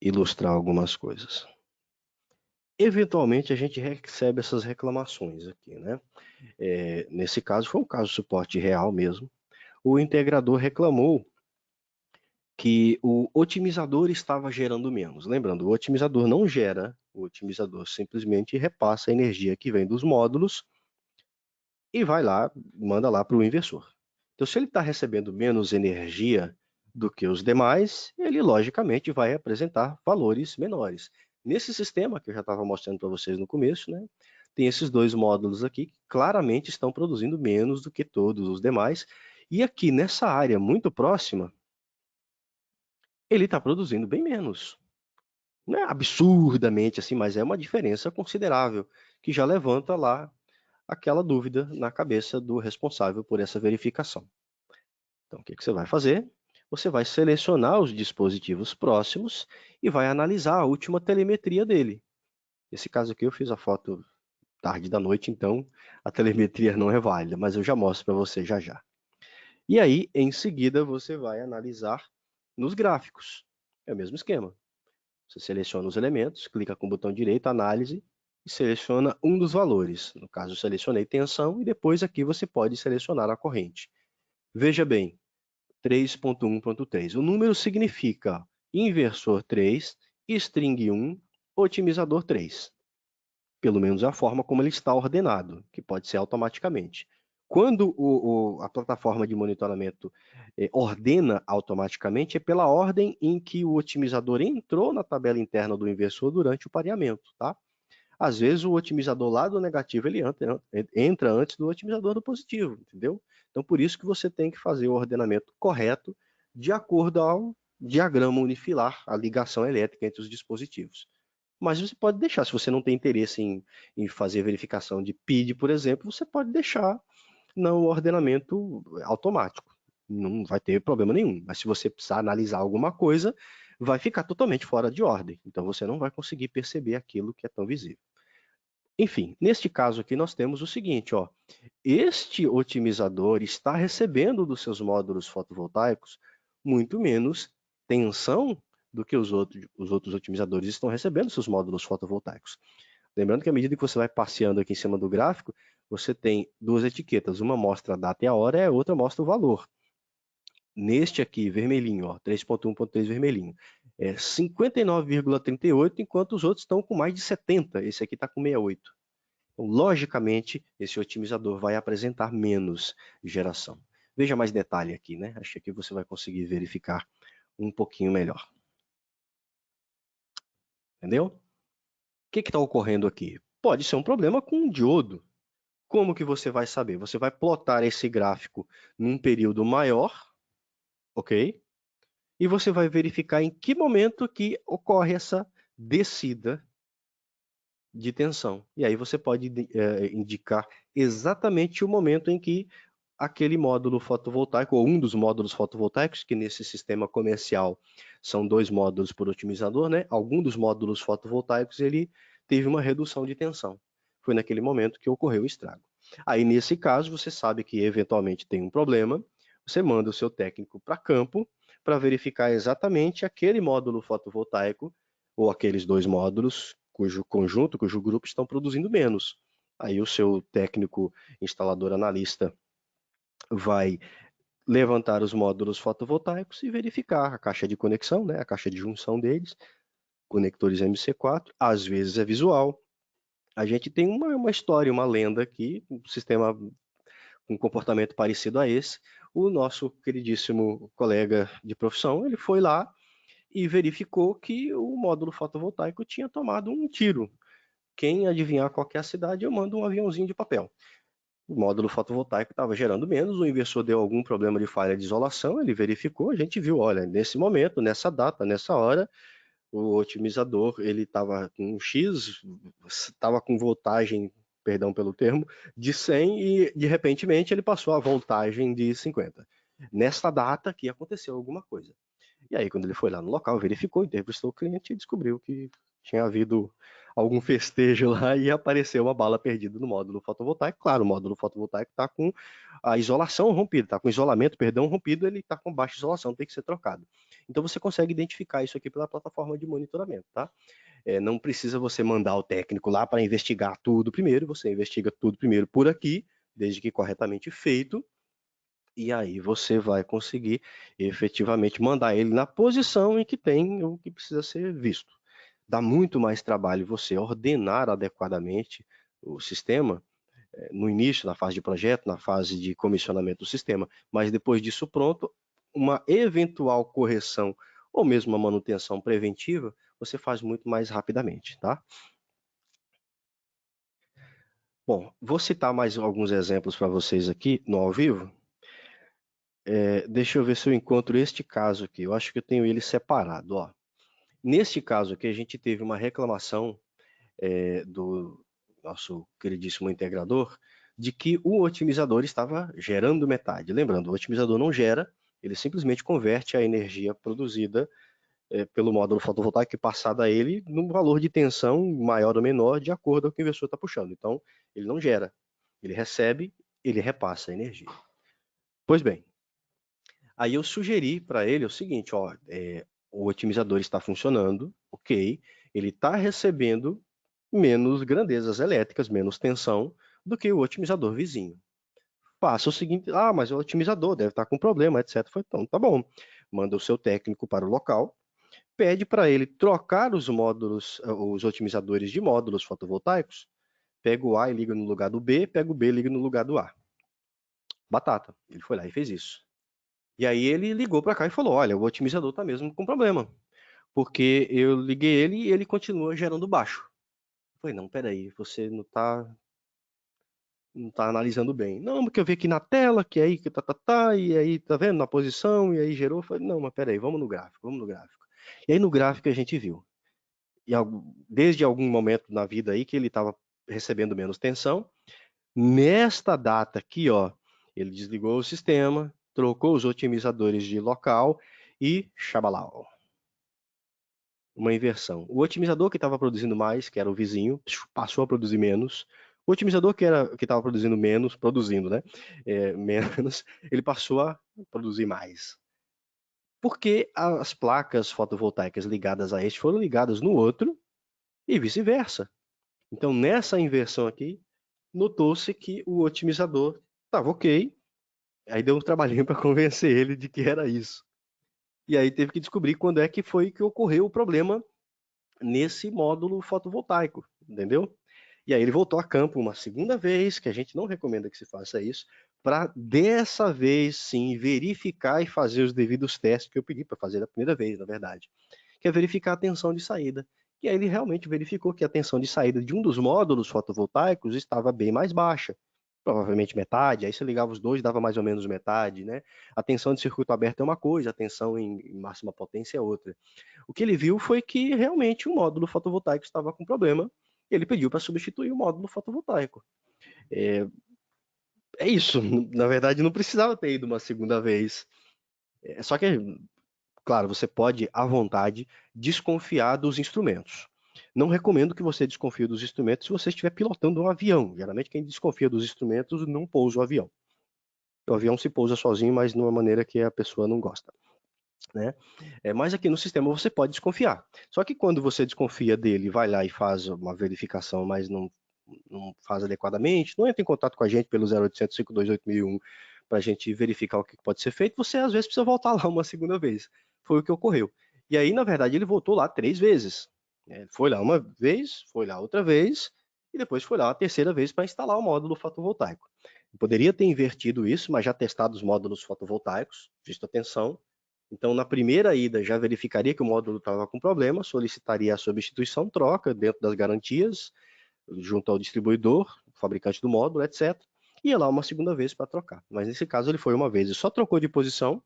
ilustrar algumas coisas. Eventualmente a gente recebe essas reclamações aqui, né? Nesse caso foi um caso de suporte real mesmo. O integrador reclamou que o otimizador estava gerando menos. Lembrando, o otimizador não gera, o otimizador simplesmente repassa a energia que vem dos módulos e vai lá, manda lá para o inversor. Então, se ele está recebendo menos energia do que os demais, ele logicamente vai apresentar valores menores. Nesse sistema que eu já estava mostrando para vocês no começo, né, tem esses dois módulos aqui que claramente estão produzindo menos do que todos os demais. E aqui nessa área muito próxima, ele está produzindo bem menos. Não é absurdamente assim, mas é uma diferença considerável, que já levanta lá aquela dúvida na cabeça do responsável por essa verificação. Então, o que você vai fazer? Você vai selecionar os dispositivos próximos e vai analisar a última telemetria dele. Nesse caso aqui eu fiz a foto tarde da noite, então a telemetria não é válida, mas eu já mostro para você já já. E aí, em seguida, você vai analisar nos gráficos. É o mesmo esquema. Você seleciona os elementos, clica com o botão direito, análise, e seleciona um dos valores. No caso, eu selecionei tensão e depois aqui você pode selecionar a corrente. Veja bem, 3.1.3. O número significa inversor 3, string 1, otimizador 3. Pelo menos a forma como ele está ordenado, que pode ser automaticamente. Quando a plataforma de monitoramento ordena automaticamente, é pela ordem em que o otimizador entrou na tabela interna do inversor durante o pareamento, tá? Às vezes o otimizador lá do negativo ele entra antes do otimizador do positivo, entendeu? Então por isso que você tem que fazer o ordenamento correto de acordo ao diagrama unifilar, a ligação elétrica entre os dispositivos. Mas você pode deixar, se você não tem interesse em fazer verificação de PID, por exemplo, você pode deixar no ordenamento automático. Não vai ter problema nenhum. Mas se você precisar analisar alguma coisa, vai ficar totalmente fora de ordem. Então você não vai conseguir perceber aquilo que é tão visível. Enfim, neste caso aqui nós temos o seguinte, ó. Este otimizador está recebendo dos seus módulos fotovoltaicos muito menos tensão do que os outros otimizadores estão recebendo dos seus módulos fotovoltaicos. Lembrando que à medida que você vai passeando aqui em cima do gráfico, você tem duas etiquetas, uma mostra a data e a hora e a outra mostra o valor. Neste aqui, vermelhinho, ó, 3.1.3 vermelhinho, é 59,38, enquanto os outros estão com mais de 70, esse aqui está com 68. Então, logicamente, esse otimizador vai apresentar menos geração. Veja mais detalhe aqui, né? Acho que aqui você vai conseguir verificar um pouquinho melhor. Entendeu? O que está ocorrendo aqui? Pode ser um problema com um diodo. Como que você vai saber? Você vai plotar esse gráfico num período maior, ok? E você vai verificar em que momento que ocorre essa descida de tensão. E aí você pode indicar exatamente o momento em que aquele módulo fotovoltaico, ou um dos módulos fotovoltaicos, que nesse sistema comercial são 2 módulos por otimizador, né? Algum dos módulos fotovoltaicos ele teve uma redução de tensão. Foi naquele momento que ocorreu o estrago. Aí, nesse caso, você sabe que eventualmente tem um problema, você manda o seu técnico para campo para verificar exatamente aquele módulo fotovoltaico ou aqueles 2 módulos cujo conjunto, cujo grupo estão produzindo menos. Aí o seu técnico instalador analista vai levantar os módulos fotovoltaicos e verificar a caixa de conexão, né, a caixa de junção deles, conectores MC4, às vezes é visual. A gente tem uma história, uma lenda aqui, um sistema com um comportamento parecido a esse. O nosso queridíssimo colega de profissão, ele foi lá e verificou que o módulo fotovoltaico tinha tomado um tiro. Quem adivinhar qual é a cidade, eu mando um aviãozinho de papel. O módulo fotovoltaico estava gerando menos, o inversor deu algum problema de falha de isolação, ele verificou, a gente viu, olha, nesse momento, nessa data, nessa hora, o otimizador ele estava com X, estava com voltagem, perdão pelo termo, de 100 e de repentemente ele passou a voltagem de 50. Nessa data que aconteceu alguma coisa. E aí quando ele foi lá no local, verificou, entrevistou o cliente e descobriu que tinha havido algum festejo lá e apareceu uma bala perdida no módulo fotovoltaico. Claro, o módulo fotovoltaico está com a isolação rompida, está com o isolamento, perdão, rompido, ele está com baixa isolação, tem que ser trocado. Então você consegue identificar isso aqui pela plataforma de monitoramento, tá? Não precisa você mandar o técnico lá para investigar tudo primeiro, você investiga tudo primeiro por aqui, desde que corretamente feito, e aí você vai conseguir efetivamente mandar ele na posição em que tem o que precisa ser visto. Dá muito mais trabalho você ordenar adequadamente o sistema no início, na fase de projeto, na fase de comissionamento do sistema, mas depois disso pronto, uma eventual correção ou mesmo uma manutenção preventiva, você faz muito mais rapidamente, tá? Bom, vou citar mais alguns exemplos para vocês aqui no ao vivo. Deixa eu ver se eu encontro este caso aqui. Eu acho que eu tenho ele separado. Ó. Neste caso aqui, a gente teve uma reclamação nosso queridíssimo integrador, de que o otimizador estava gerando metade. Lembrando, o otimizador não gera, ele simplesmente converte a energia produzida pelo módulo fotovoltaico e passada a ele num valor de tensão maior ou menor de acordo com o que o inversor está puxando. Então, ele não gera, ele recebe, ele repassa a energia. Pois bem, aí eu sugeri para ele o seguinte, ó, o otimizador está funcionando, ok, ele está recebendo menos grandezas elétricas, menos tensão do que o otimizador vizinho. Faça o seguinte, mas o otimizador deve estar com problema, etc. Então, tá bom. Manda o seu técnico para o local, pede para ele trocar os módulos, os otimizadores de módulos fotovoltaicos, pega o A e liga no lugar do B, pega o B e liga no lugar do A. Batata. Ele foi lá e fez isso. E aí ele ligou para cá e falou, olha, o otimizador está mesmo com problema, porque eu liguei ele e ele continua gerando baixo. Eu falei, não, peraí, você não está analisando bem. Não, porque eu vi aqui na tela, que aí, que e aí, tá vendo, na posição, e aí gerou. Eu falei, não, mas peraí, vamos no gráfico, vamos no gráfico. E aí no gráfico a gente viu, desde algum momento na vida aí que ele estava recebendo menos tensão, nesta data aqui, ó, ele desligou o sistema, trocou os otimizadores de local e xabalau. Uma inversão. O otimizador que estava produzindo mais, que era o vizinho, passou a produzir menos. O otimizador que estava produzindo menos, né? Menos, ele passou a produzir mais. Porque as placas fotovoltaicas ligadas a este foram ligadas no outro e vice-versa. Então, nessa inversão aqui, notou-se que o otimizador estava ok. Aí deu um trabalhinho para convencer ele de que era isso. E aí teve que descobrir quando é que foi que ocorreu o problema nesse módulo fotovoltaico, entendeu? E aí ele voltou a campo uma segunda vez, que a gente não recomenda que se faça isso, para dessa vez sim verificar e fazer os devidos testes que eu pedi para fazer da primeira vez, na verdade, que é verificar a tensão de saída. E aí ele realmente verificou que a tensão de saída de um dos módulos fotovoltaicos estava bem mais baixa, provavelmente metade, aí você ligava os dois, dava mais ou menos metade, né? A tensão de circuito aberto é uma coisa, a tensão em máxima potência é outra. O que ele viu foi que realmente o módulo fotovoltaico estava com problema e ele pediu para substituir o módulo fotovoltaico. É isso, na verdade não precisava ter ido uma segunda vez. Só que, claro, você pode, à vontade, desconfiar dos instrumentos. Não recomendo que você desconfie dos instrumentos se você estiver pilotando um avião. Geralmente quem desconfia dos instrumentos não pousa o avião. O avião se pousa sozinho, mas de uma maneira que a pessoa não gosta. Né? Mas aqui no sistema você pode desconfiar. Só que quando você desconfia dele, vai lá e faz uma verificação, mas não faz adequadamente, não entra em contato com a gente pelo 0800 528 1001 para a gente verificar o que pode ser feito, você às vezes precisa voltar lá uma segunda vez. Foi o que ocorreu. E aí, na verdade, ele voltou lá 3 vezes. Foi lá uma vez, foi lá outra vez, e depois foi lá a terceira vez para instalar o módulo fotovoltaico. Eu poderia ter invertido isso, mas já testado os módulos fotovoltaicos, visto a tensão. Então, na primeira ida, já verificaria que o módulo estava com problema, solicitaria a substituição, troca dentro das garantias, junto ao distribuidor, fabricante do módulo, etc. E ia lá uma segunda vez para trocar. Mas nesse caso ele foi uma vez e só trocou de posição.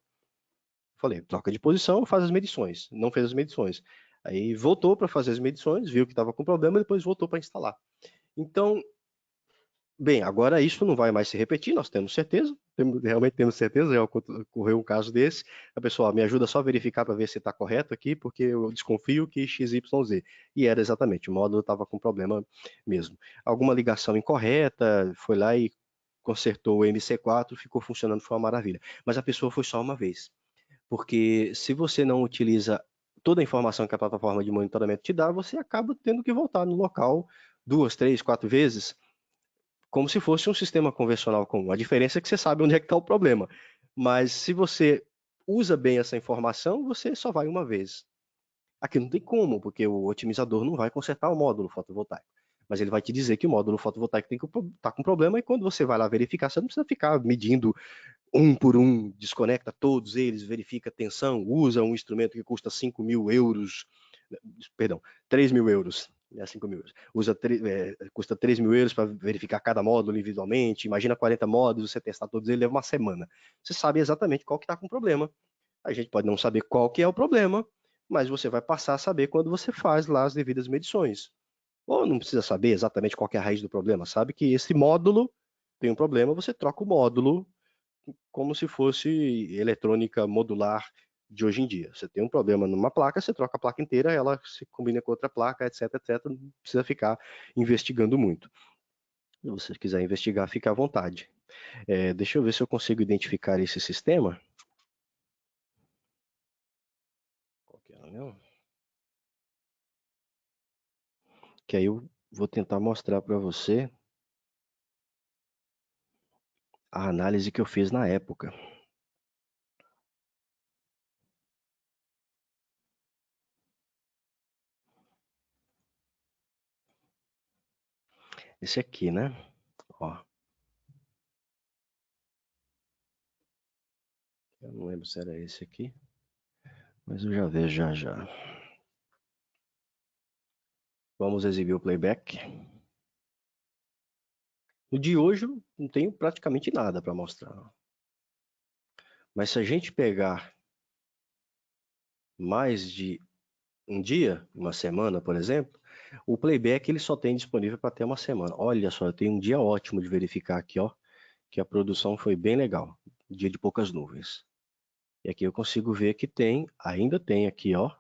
Falei, troca de posição, faz as medições. Não fez as medições. Aí voltou para fazer as medições, viu que estava com problema e depois voltou para instalar. Então, bem, agora isso não vai mais se repetir, nós temos certeza, realmente temos certeza, já ocorreu um caso desse. A pessoa me ajuda só a verificar para ver se está correto aqui, porque eu desconfio que XYZ. E era exatamente, o módulo estava com problema mesmo. Alguma ligação incorreta, foi lá e consertou o MC4, ficou funcionando, foi uma maravilha. Mas a pessoa foi só uma vez. Porque se você não utiliza toda a informação que a plataforma de monitoramento te dá, você acaba tendo que voltar no local 2, 3, 4 vezes, como se fosse um sistema convencional comum. A diferença é que você sabe onde é que está o problema. Mas se você usa bem essa informação, você só vai uma vez. Aqui não tem como, porque o otimizador não vai consertar o módulo fotovoltaico. Mas ele vai te dizer que o módulo fotovoltaico está com problema e quando você vai lá verificar, você não precisa ficar medindo um por um, desconecta todos eles, verifica a tensão, usa um instrumento que custa 5 mil euros, perdão, 3 mil euros, 5 mil euros. Custa 3 mil euros para verificar cada módulo individualmente. Imagina 40 módulos, você testar todos eles, leva uma semana. Você sabe exatamente qual que está com o problema. A gente pode não saber qual que é o problema, mas você vai passar a saber quando você faz lá as devidas medições. Ou não precisa saber exatamente qual que é a raiz do problema, sabe que esse módulo tem um problema, você troca o módulo como se fosse eletrônica modular de hoje em dia. Você tem um problema numa placa, você troca a placa inteira, ela se combina com outra placa, etc, etc. Não precisa ficar investigando muito. Se você quiser investigar, fica à vontade. Deixa eu ver se eu consigo identificar esse sistema. Qual que é, não? Que aí eu vou tentar mostrar para você a análise que eu fiz na época. Esse aqui, né? Ó, eu não lembro se era esse aqui, mas eu já vejo já já. Vamos exibir o playback. No de hoje eu não tenho praticamente nada para mostrar. Mas se a gente pegar mais de um dia, uma semana, por exemplo, o playback ele só tem disponível para até uma semana. Olha só, eu tenho um dia ótimo de verificar aqui, ó, que a produção foi bem legal, dia de poucas nuvens. E aqui eu consigo ver que ainda tem aqui, ó.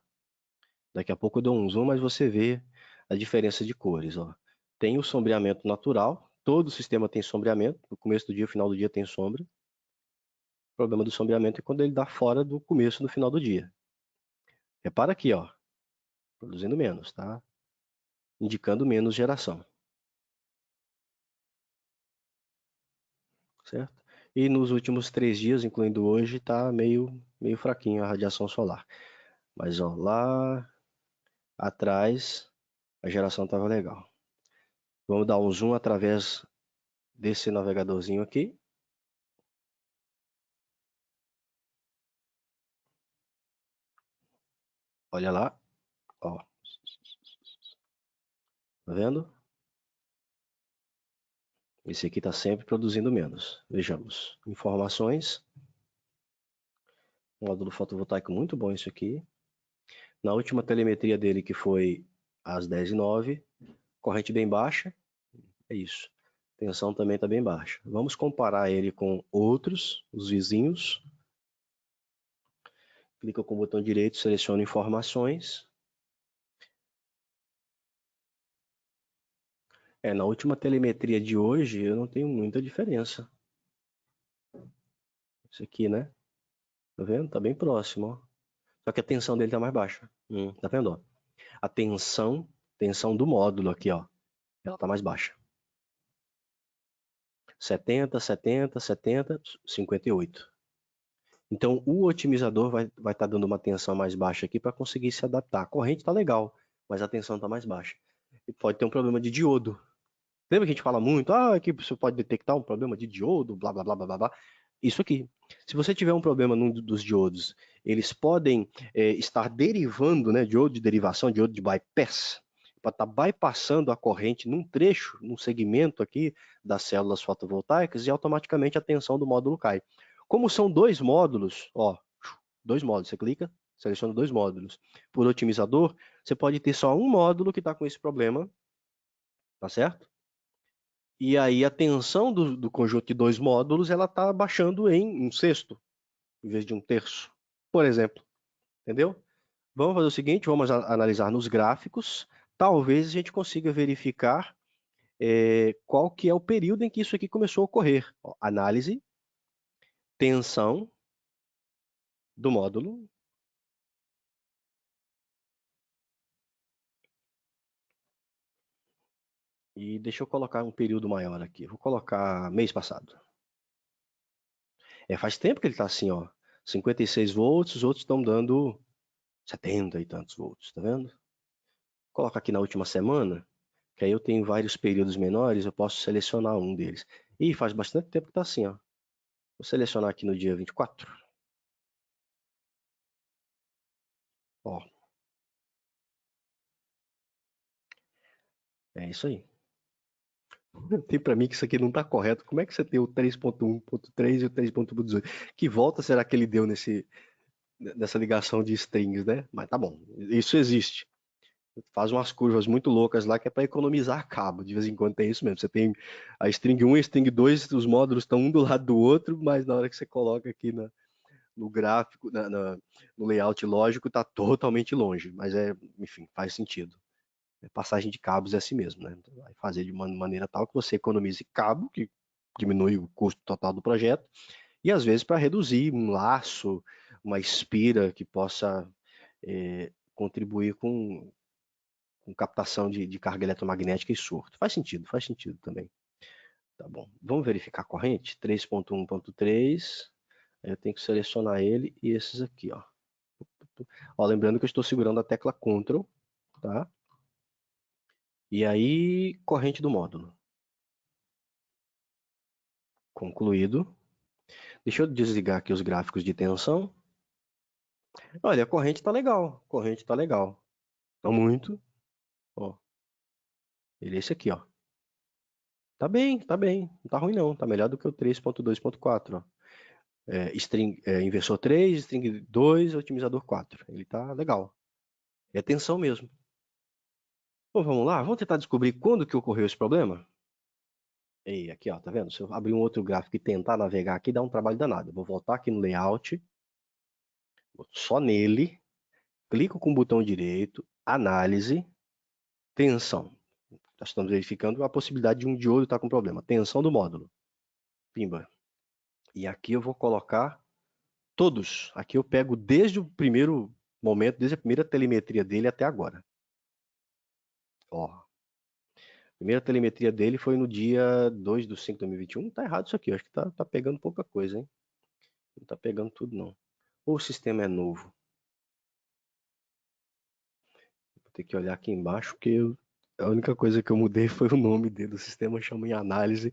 Daqui a pouco eu dou um zoom, mas você vê a diferença de cores, ó. Tem o sombreamento natural, todo o sistema tem sombreamento, no começo do dia, no final do dia tem sombra. O problema do sombreamento é quando ele dá fora do começo e do final do dia. Repara aqui, ó, produzindo menos, tá? Indicando menos geração, certo? E nos últimos 3 dias, incluindo hoje, tá meio fraquinho a radiação solar. Mas ó, lá atrás a geração estava legal. Vamos dar um zoom através desse navegadorzinho aqui. Olha lá, ó. Tá vendo? Esse aqui está sempre produzindo menos. Vejamos. Informações. Módulo fotovoltaico muito bom isso aqui. Na última telemetria dele, que foi às 10h09, corrente bem baixa. É isso. Tensão também está bem baixa. Vamos comparar ele com outros, os vizinhos. Clica com o botão direito, seleciona informações. Na última telemetria de hoje, eu não tenho muita diferença. Isso aqui, né? Tá vendo? Tá bem próximo, ó. Só que a tensão dele tá mais baixa. Tá vendo, ó? A tensão do módulo aqui, ó. Ela tá mais baixa. 70, 70, 70, 58. Então, o otimizador vai estar dando uma tensão mais baixa aqui para conseguir se adaptar. A corrente tá legal, mas a tensão tá mais baixa. E pode ter um problema de diodo. Lembra que a gente fala muito, aqui você pode detectar um problema de diodo, blá, blá, blá, blá, blá, blá. Isso aqui. Se você tiver um problema num dos diodos, eles podem estar derivando, né, diodo de derivação, diodo de bypass, para estar bypassando a corrente num trecho, num segmento aqui das células fotovoltaicas e automaticamente a tensão do módulo cai. Como são dois módulos, ó, dois módulos, você clica, seleciona dois módulos. Por otimizador, você pode ter só um módulo que está com esse problema, tá certo? E aí a tensão do conjunto de dois módulos ela está baixando em um sexto, em vez de um terço, por exemplo. Entendeu? Vamos fazer o seguinte, vamos analisar nos gráficos. Talvez a gente consiga verificar qual que é o período em que isso aqui começou a ocorrer. Ó, análise, tensão do módulo. E deixa eu colocar um período maior aqui. Vou colocar mês passado. Faz tempo que ele está assim, ó. 56 volts, os outros estão dando 70 e tantos volts, tá vendo? Coloca aqui na última semana, que aí eu tenho vários períodos menores, eu posso selecionar um deles. E faz bastante tempo que está assim, ó. Vou selecionar aqui no dia 24. Ó. É isso aí. Tem para mim que isso aqui não está correto. Como é que você tem o 3.1.3 e o 3.18? Que volta será que ele deu nessa ligação de strings, né? Mas tá bom, isso existe. Faz umas curvas muito loucas lá que é para economizar cabo. De vez em quando tem isso mesmo. Você tem a string 1 e a string 2, os módulos estão um do lado do outro, mas na hora que você coloca aqui no gráfico, no layout lógico, está totalmente longe. Mas enfim, faz sentido. Passagem de cabos é assim mesmo, né? Vai fazer de uma maneira tal que você economize cabo, que diminui o custo total do projeto, e às vezes para reduzir um laço, uma espira que possa contribuir com captação de carga eletromagnética e surto. Faz sentido também. Tá bom. Vamos verificar a corrente? 3.1.3. Eu tenho que selecionar ele e esses aqui, ó. Lembrando que eu estou segurando a tecla Ctrl, tá? E aí, corrente do módulo. Concluído. Deixa eu desligar aqui os gráficos de tensão. Olha, a corrente tá legal. A corrente tá legal. Não muito. Ó. Ele é esse aqui, ó. Tá bem, tá bem. Não tá ruim não. Tá melhor do que o 3.2.4, ó. Inversor 3, string 2, otimizador 4. Ele tá legal. É tensão mesmo. Bom, vamos lá. Vamos tentar descobrir quando que ocorreu esse problema? E aqui, ó, tá vendo? Se eu abrir um outro gráfico e tentar navegar aqui, dá um trabalho danado. Eu vou voltar aqui no layout. Só nele. Clico com o botão direito. Análise. Tensão. Nós estamos verificando a possibilidade de um diodo estar com problema. Tensão do módulo. Pimba. E aqui eu vou colocar todos. Aqui eu pego desde o primeiro momento, desde a primeira telemetria dele até agora. Ó. A primeira telemetria dele foi no dia 2/5/2021. Tá errado isso aqui. Eu acho que tá pegando pouca coisa, hein? Não tá pegando tudo, não. Ou o sistema é novo? Vou ter que olhar aqui embaixo, porque a única coisa que eu mudei foi o nome dele. O sistema chama em análise,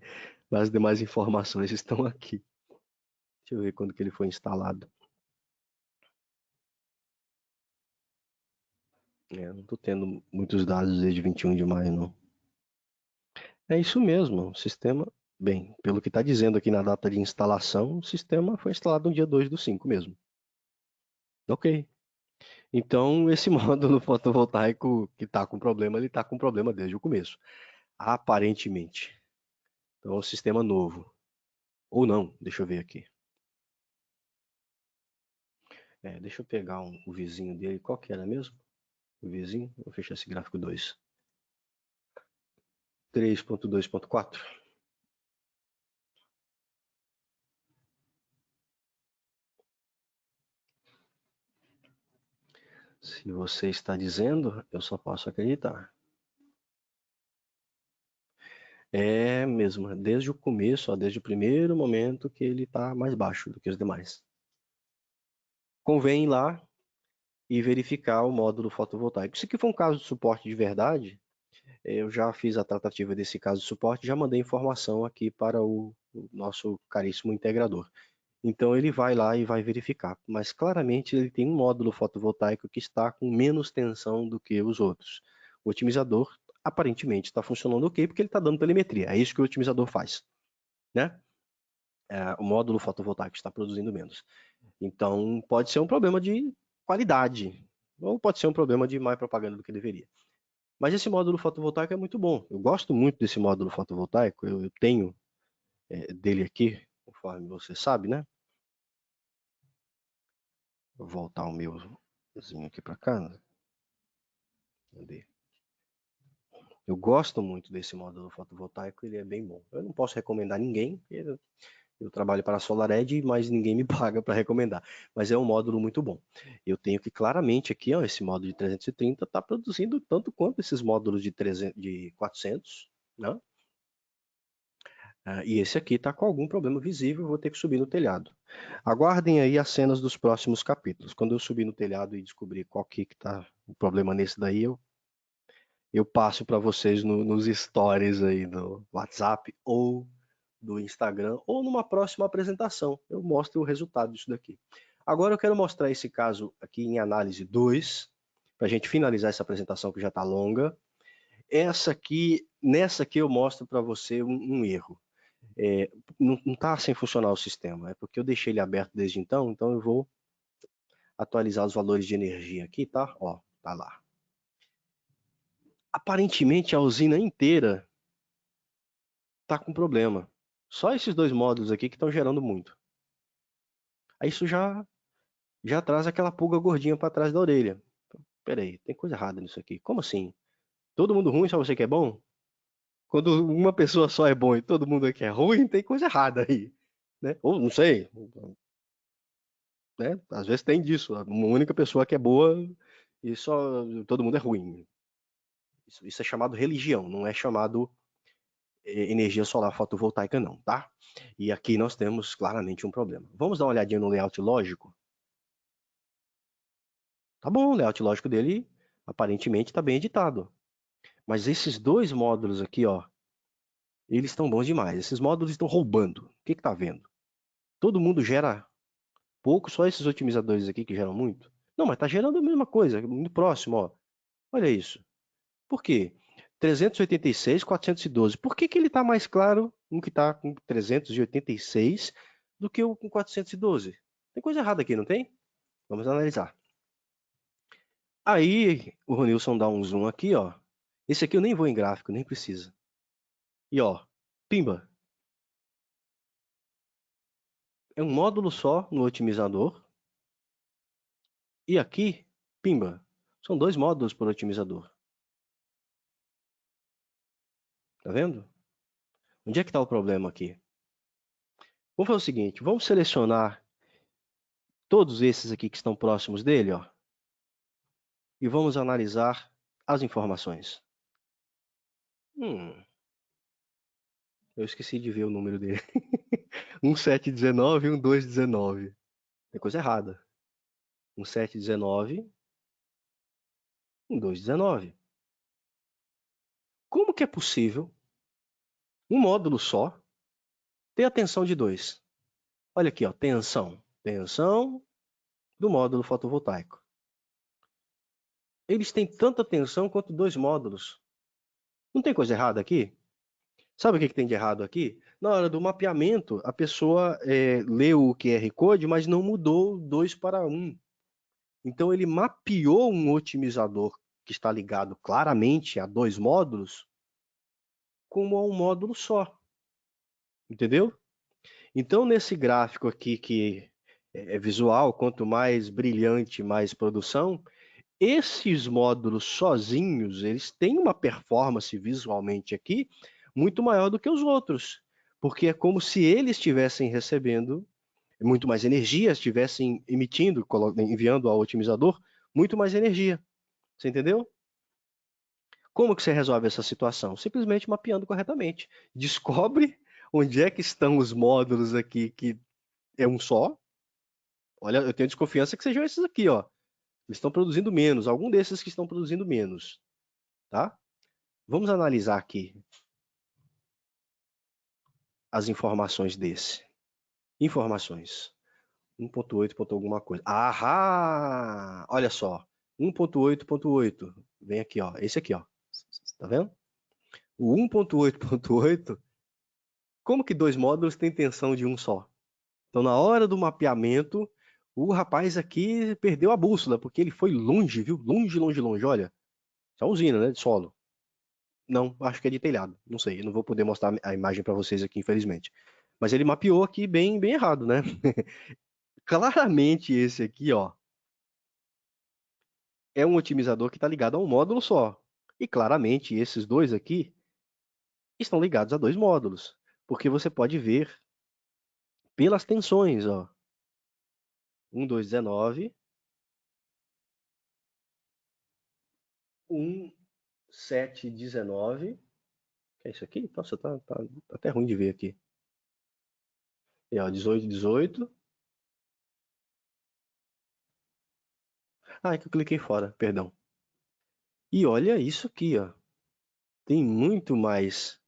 mas as demais informações estão aqui. Deixa eu ver quando que ele foi instalado. Não estou tendo muitos dados desde 21 de maio, não. É isso mesmo, o sistema, bem, pelo que está dizendo aqui na data de instalação, o sistema foi instalado no dia 2/5 mesmo. Ok. Então, esse módulo fotovoltaico que está com problema, ele está com problema desde o começo. Aparentemente. Então, é um sistema novo. Ou não, deixa eu ver aqui. Deixa eu pegar o vizinho dele. Qual que era mesmo? O vizinho? Vou fechar esse gráfico 2. 3.2.4. Se você está dizendo, eu só posso acreditar. É mesmo, desde o começo, ó, desde o primeiro momento que ele está mais baixo do que os demais. Convém ir lá e verificar o módulo fotovoltaico. Se aqui for um caso de suporte de verdade, eu já fiz a tratativa desse caso de suporte, já mandei informação aqui para o nosso caríssimo integrador. Então ele vai lá e vai verificar, mas claramente ele tem um módulo fotovoltaico que está com menos tensão do que os outros. O otimizador aparentemente está funcionando ok, porque ele está dando telemetria, é isso que o otimizador faz, né? O módulo fotovoltaico está produzindo menos. Então pode ser um problema de qualidade, ou pode ser um problema de mais propaganda do que deveria. Mas esse módulo fotovoltaico é muito bom, eu gosto muito desse módulo fotovoltaico, eu tenho dele aqui, conforme você sabe, né? Vou voltar o meuzinho aqui para cá. Cadê? Eu gosto muito desse módulo fotovoltaico, ele é bem bom. Eu não posso recomendar ninguém, eu trabalho para a SolarEdge, mas ninguém me paga para recomendar. Mas é um módulo muito bom. Eu tenho que claramente aqui, ó, esse módulo de 330 está produzindo tanto quanto esses módulos de 400, né? E esse aqui está com algum problema visível, vou ter que subir no telhado. Aguardem aí as cenas dos próximos capítulos. Quando eu subir no telhado e descobrir qual que está o problema nesse daí, eu passo para vocês nos stories aí do WhatsApp ou do Instagram ou numa próxima apresentação. Eu mostro o resultado disso daqui. Agora eu quero mostrar esse caso aqui em análise 2, para a gente finalizar essa apresentação que já está longa. Nessa aqui eu mostro para você um erro. Não está sem funcionar o sistema, é porque eu deixei ele aberto desde então eu vou atualizar os valores de energia aqui, tá? Ó, tá lá. aparentemente a usina inteira está com problema. Só esses dois módulos aqui que estão gerando muito. Aí isso já traz aquela pulga gordinha para trás da orelha. Peraí, tem coisa errada nisso aqui. Como assim? Todo mundo ruim, só você que é bom? Quando uma pessoa só é bom e todo mundo aqui é ruim, tem coisa errada aí, né? Ou não sei, né? Às vezes tem disso. Uma única pessoa que é boa e só todo mundo é ruim. Isso é chamado religião, não é chamado energia solar fotovoltaica, não, tá? E aqui nós temos claramente um problema. Vamos dar uma olhadinha no layout lógico? Tá bom, o layout lógico dele aparentemente está bem editado. Mas esses dois módulos aqui, ó, eles estão bons demais. Esses módulos estão roubando. O que que tá vendo? Todo mundo gera pouco, só esses otimizadores aqui que geram muito? Não, mas tá gerando a mesma coisa, muito próximo, ó. Olha isso. Por quê? 386, 412. Por que que ele está mais claro um que está com 386 do que o com 412? Tem coisa errada aqui, não tem? Vamos analisar. Aí o Ronilson dá um zoom aqui, ó. Esse aqui eu nem vou em gráfico, nem precisa. E ó, pimba. É um módulo só no otimizador. E aqui, pimba. São dois módulos por otimizador. Tá vendo? Onde é que está o problema aqui? Vamos fazer o seguinte, vamos selecionar todos esses aqui que estão próximos dele, ó, e vamos analisar as informações. Eu esqueci de ver o número dele. 1719 e 1219. Tem coisa errada. 1719, 1219. Como que é possível um módulo só ter a tensão de 2? Olha aqui, ó, tensão. Tensão do módulo fotovoltaico. Eles têm tanta tensão quanto dois módulos. Não tem coisa errada aqui? Sabe o que tem de errado aqui? Na hora do mapeamento, a pessoa leu o QR Code, mas não mudou 2 para 1. Então, ele mapeou um otimizador que está ligado claramente a dois módulos como a um módulo só. Entendeu? Então, nesse gráfico aqui que é visual, quanto mais brilhante, mais produção, esses módulos sozinhos, eles têm uma performance visualmente aqui muito maior do que os outros, porque é como se eles estivessem recebendo muito mais energia, estivessem emitindo, enviando ao otimizador muito mais energia. Você entendeu? Como que você resolve essa situação? Simplesmente mapeando corretamente. Descobre onde é que estão os módulos aqui que é um só. Olha, eu tenho desconfiança que sejam esses aqui, ó. Eles estão produzindo menos, algum desses que estão produzindo menos, tá? Vamos analisar aqui as informações desse. Informações. 1.8 ponto alguma coisa. Ahá! Olha só. 1.8.8. Vem aqui, ó. Esse aqui, ó. Tá vendo? O 1.8.8, como que dois módulos têm tensão de um só? Então, na hora do mapeamento, o rapaz aqui perdeu a bússola, porque ele foi longe, viu? Longe, longe, longe. Olha, isso é uma usina, né? De solo. Não, acho que é de telhado. Não sei, eu não vou poder mostrar a imagem para vocês aqui, infelizmente. Mas ele mapeou aqui bem, bem errado, né? Claramente esse aqui, ó, é um otimizador que está ligado a um módulo só. E claramente esses dois aqui estão ligados a dois módulos, porque você pode ver pelas tensões, ó. 1219, 1719. Que é isso aqui? Nossa, tá até ruim de ver aqui. E ó, 1818. Ah, é que eu cliquei fora, perdão. E olha isso aqui, ó. Tem muito mais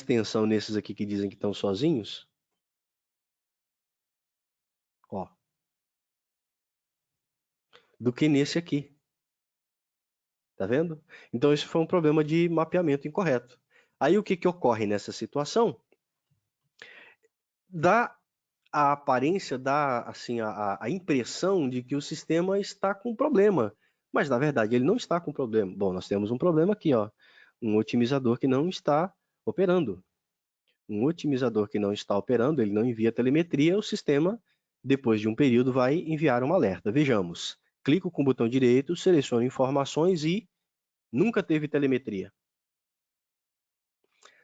tensão nesses aqui que dizem que estão sozinhos, ó, do que nesse aqui. Tá vendo? Então isso foi um problema de mapeamento incorreto. Aí o que que ocorre nessa situação? Dá a aparência, dá assim a impressão de que o sistema está com problema, Mas, na verdade, ele não está com problema. Bom, nós temos um problema aqui, ó, um otimizador que não está operando. Um otimizador que não está operando, ele não envia telemetria, o sistema, depois de um período, vai enviar um alerta. Vejamos, clico com o botão direito, seleciono informações e nunca teve telemetria.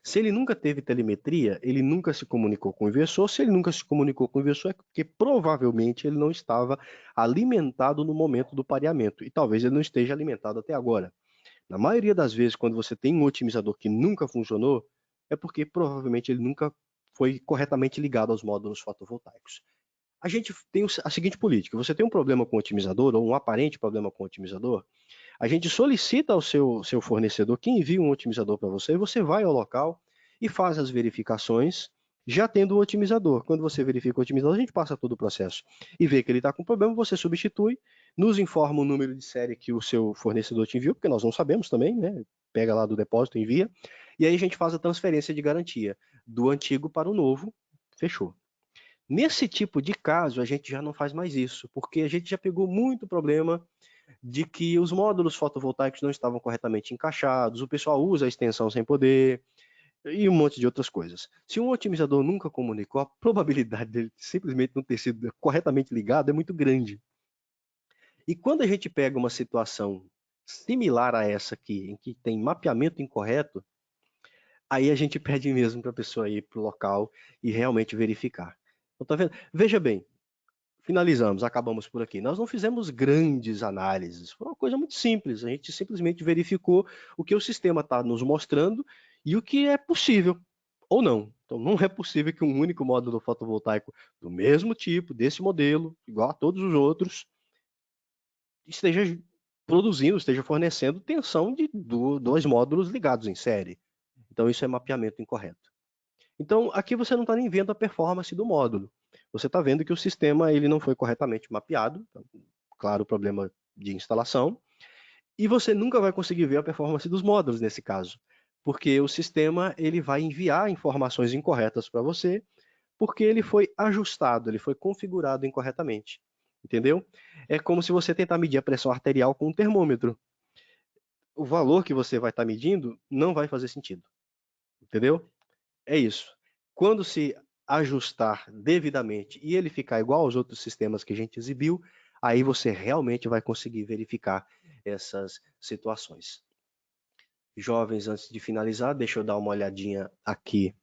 Se ele nunca teve telemetria, ele nunca se comunicou com o inversor. Se ele nunca se comunicou com o inversor, é porque provavelmente ele não estava alimentado no momento do pareamento. E talvez ele não esteja alimentado até agora. Na maioria das vezes, quando você tem um otimizador que nunca funcionou, é porque provavelmente ele nunca foi corretamente ligado aos módulos fotovoltaicos. A gente tem a seguinte política: você tem um problema com o otimizador, ou um aparente problema com o otimizador, a gente solicita ao seu fornecedor que envie um otimizador para você, e você vai ao local e faz as verificações, já tendo o otimizador. Quando você verifica o otimizador, a gente passa todo o processo e vê que ele está com problema, você substitui, nos informa o número de série que o seu fornecedor te enviou, porque nós não sabemos também, né? Pega lá do depósito, envia, e aí a gente faz a transferência de garantia do antigo para o novo, fechou. Nesse tipo de caso, a gente já não faz mais isso, porque a gente já pegou muito problema de que os módulos fotovoltaicos não estavam corretamente encaixados, o pessoal usa a extensão sem poder e um monte de outras coisas. Se um otimizador nunca comunicou, a probabilidade dele simplesmente não ter sido corretamente ligado é muito grande. E quando a gente pega uma situação similar a essa aqui, em que tem mapeamento incorreto, aí a gente pede mesmo para a pessoa ir para o local e realmente verificar. Então, tá vendo? Veja bem, finalizamos, acabamos por aqui. Nós não fizemos grandes análises, foi uma coisa muito simples. A gente simplesmente verificou o que o sistema está nos mostrando e o que é possível ou não. Então, não é possível que um único módulo fotovoltaico do mesmo tipo, desse modelo, igual a todos os outros, esteja produzindo, esteja fornecendo tensão de dois módulos ligados em série. Então, isso é mapeamento incorreto. Então, aqui você não está nem vendo a performance do módulo. Você está vendo que o sistema ele não foi corretamente mapeado, claro, o problema de instalação, e você nunca vai conseguir ver a performance dos módulos nesse caso, porque o sistema ele vai enviar informações incorretas para você, porque ele foi ajustado, ele foi configurado incorretamente, entendeu? É como se você tentar medir a pressão arterial com um termômetro. O valor que você vai estar medindo não vai fazer sentido, entendeu? É isso. Quando se ajustar devidamente e ele ficar igual aos outros sistemas que a gente exibiu, aí você realmente vai conseguir verificar essas situações. Jovens, antes de finalizar, deixa eu dar uma olhadinha aqui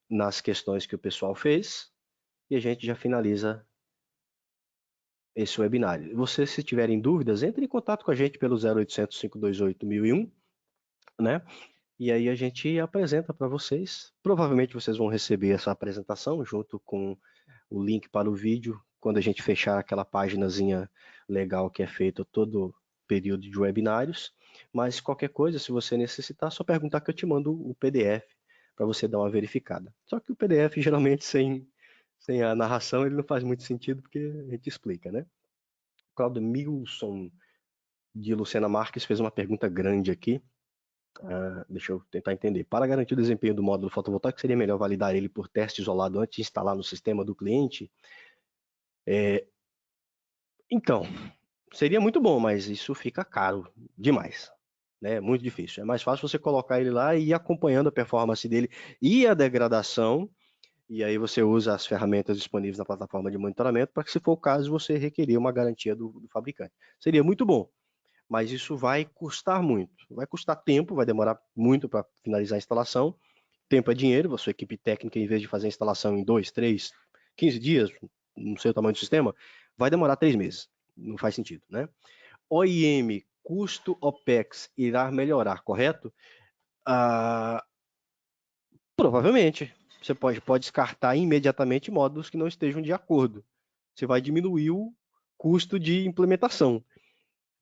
nas questões que o pessoal fez e a gente já finaliza esse webinário. Vocês, se tiverem dúvidas, entre em contato com a gente pelo 0800 528 1001, né? E aí a gente apresenta para vocês. Provavelmente vocês vão receber essa apresentação junto com o link para o vídeo, quando a gente fechar aquela paginazinha legal que é feita todo período de webinários. Mas qualquer coisa, se você necessitar, só perguntar que eu te mando o PDF para você dar uma verificada. Só que o PDF, geralmente, sem a narração, ele não faz muito sentido, porque a gente explica, né? Claudio Milson, de Luciana Marques, fez uma pergunta grande aqui. Deixa eu tentar entender. Para garantir o desempenho do módulo fotovoltaico, seria melhor validar ele por teste isolado antes de instalar no sistema do cliente? Então, seria muito bom, mas isso fica caro demais. É muito difícil. É mais fácil você colocar ele lá e ir acompanhando a performance dele e a degradação, e aí você usa as ferramentas disponíveis na plataforma de monitoramento para que, se for o caso, você requerir uma garantia do fabricante. Seria muito bom, mas isso vai custar muito. Vai custar tempo, vai demorar muito para finalizar a instalação. Tempo é dinheiro, a sua equipe técnica, em vez de fazer a instalação em 2, 3, 15 dias, não sei o tamanho do sistema, vai demorar 3 meses. Não faz sentido, né? OIM, custo OPEX, irá melhorar, correto? Provavelmente. Você pode descartar imediatamente módulos que não estejam de acordo. Você vai diminuir o custo de implementação.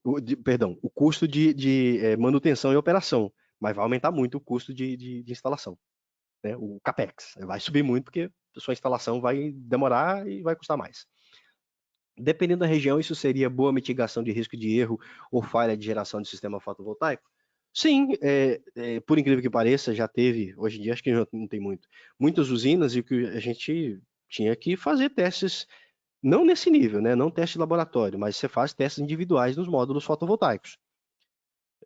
O custo de manutenção e operação, mas vai aumentar muito o custo de instalação, né? O CAPEX vai subir muito porque a sua instalação vai demorar e vai custar mais. Dependendo da região, isso seria boa mitigação de risco de erro ou falha de geração de sistema fotovoltaico? Sim, por incrível que pareça, já teve, hoje em dia acho que já não tem muitas usinas, e que a gente tinha que fazer testes Não nesse nível, né? Não teste de laboratório, mas você faz testes individuais nos módulos fotovoltaicos.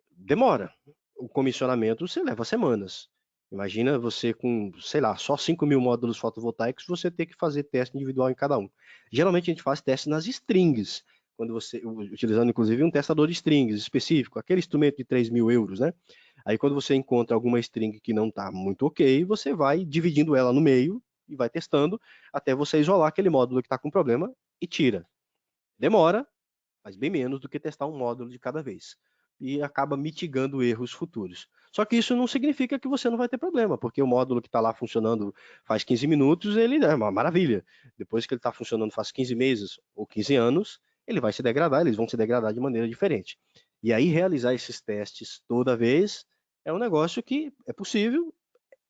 Demora. O comissionamento você leva semanas. Imagina você com, sei lá, só 5.000 módulos fotovoltaicos, você ter que fazer teste individual em cada um. Geralmente a gente faz teste nas strings, quando você, utilizando inclusive um testador de strings específico, aquele instrumento de 3.000 euros, né? Aí quando você encontra alguma string que não está muito ok, você vai dividindo ela no meio e vai testando até você isolar aquele módulo que está com problema e tira. Demora, mas bem menos do que testar um módulo de cada vez. E acaba mitigando erros futuros. Só que isso não significa que você não vai ter problema, porque o módulo que está lá funcionando faz 15 minutos, ele é uma maravilha. Depois que ele está funcionando faz 15 meses ou 15 anos, ele vai se degradar, eles vão se degradar de maneira diferente. E aí realizar esses testes toda vez é um negócio que é possível,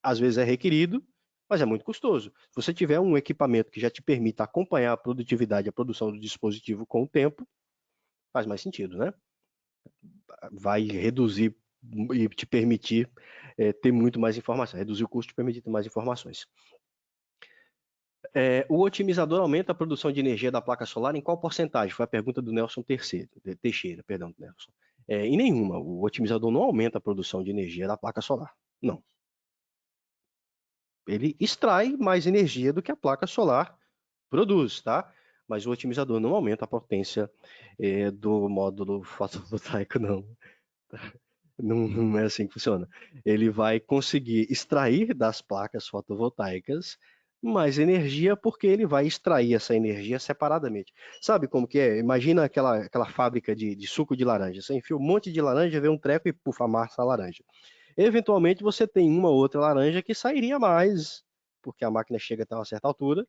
às vezes é requerido, mas é muito custoso. Se você tiver um equipamento que já te permita acompanhar a produtividade, a produção do dispositivo com o tempo, faz mais sentido, né? Vai reduzir e te permitir ter muito mais informação, reduzir o custo e permitir ter mais informações. O otimizador aumenta a produção de energia da placa solar em qual porcentagem? Foi a pergunta do Nelson Teixeira, perdão, Nelson. Em nenhuma. O otimizador não aumenta a produção de energia da placa solar. Não. Ele extrai mais energia do que a placa solar produz, tá? Mas o otimizador não aumenta a potência do módulo fotovoltaico, não. Não é assim que funciona. Ele vai conseguir extrair das placas fotovoltaicas mais energia porque ele vai extrair essa energia separadamente. Sabe como que é? Imagina aquela fábrica de suco de laranja. Você enfia um monte de laranja, vê um treco e pufa, amassa a laranja. Eventualmente você tem uma ou outra laranja que sairia mais, porque a máquina chega até uma certa altura,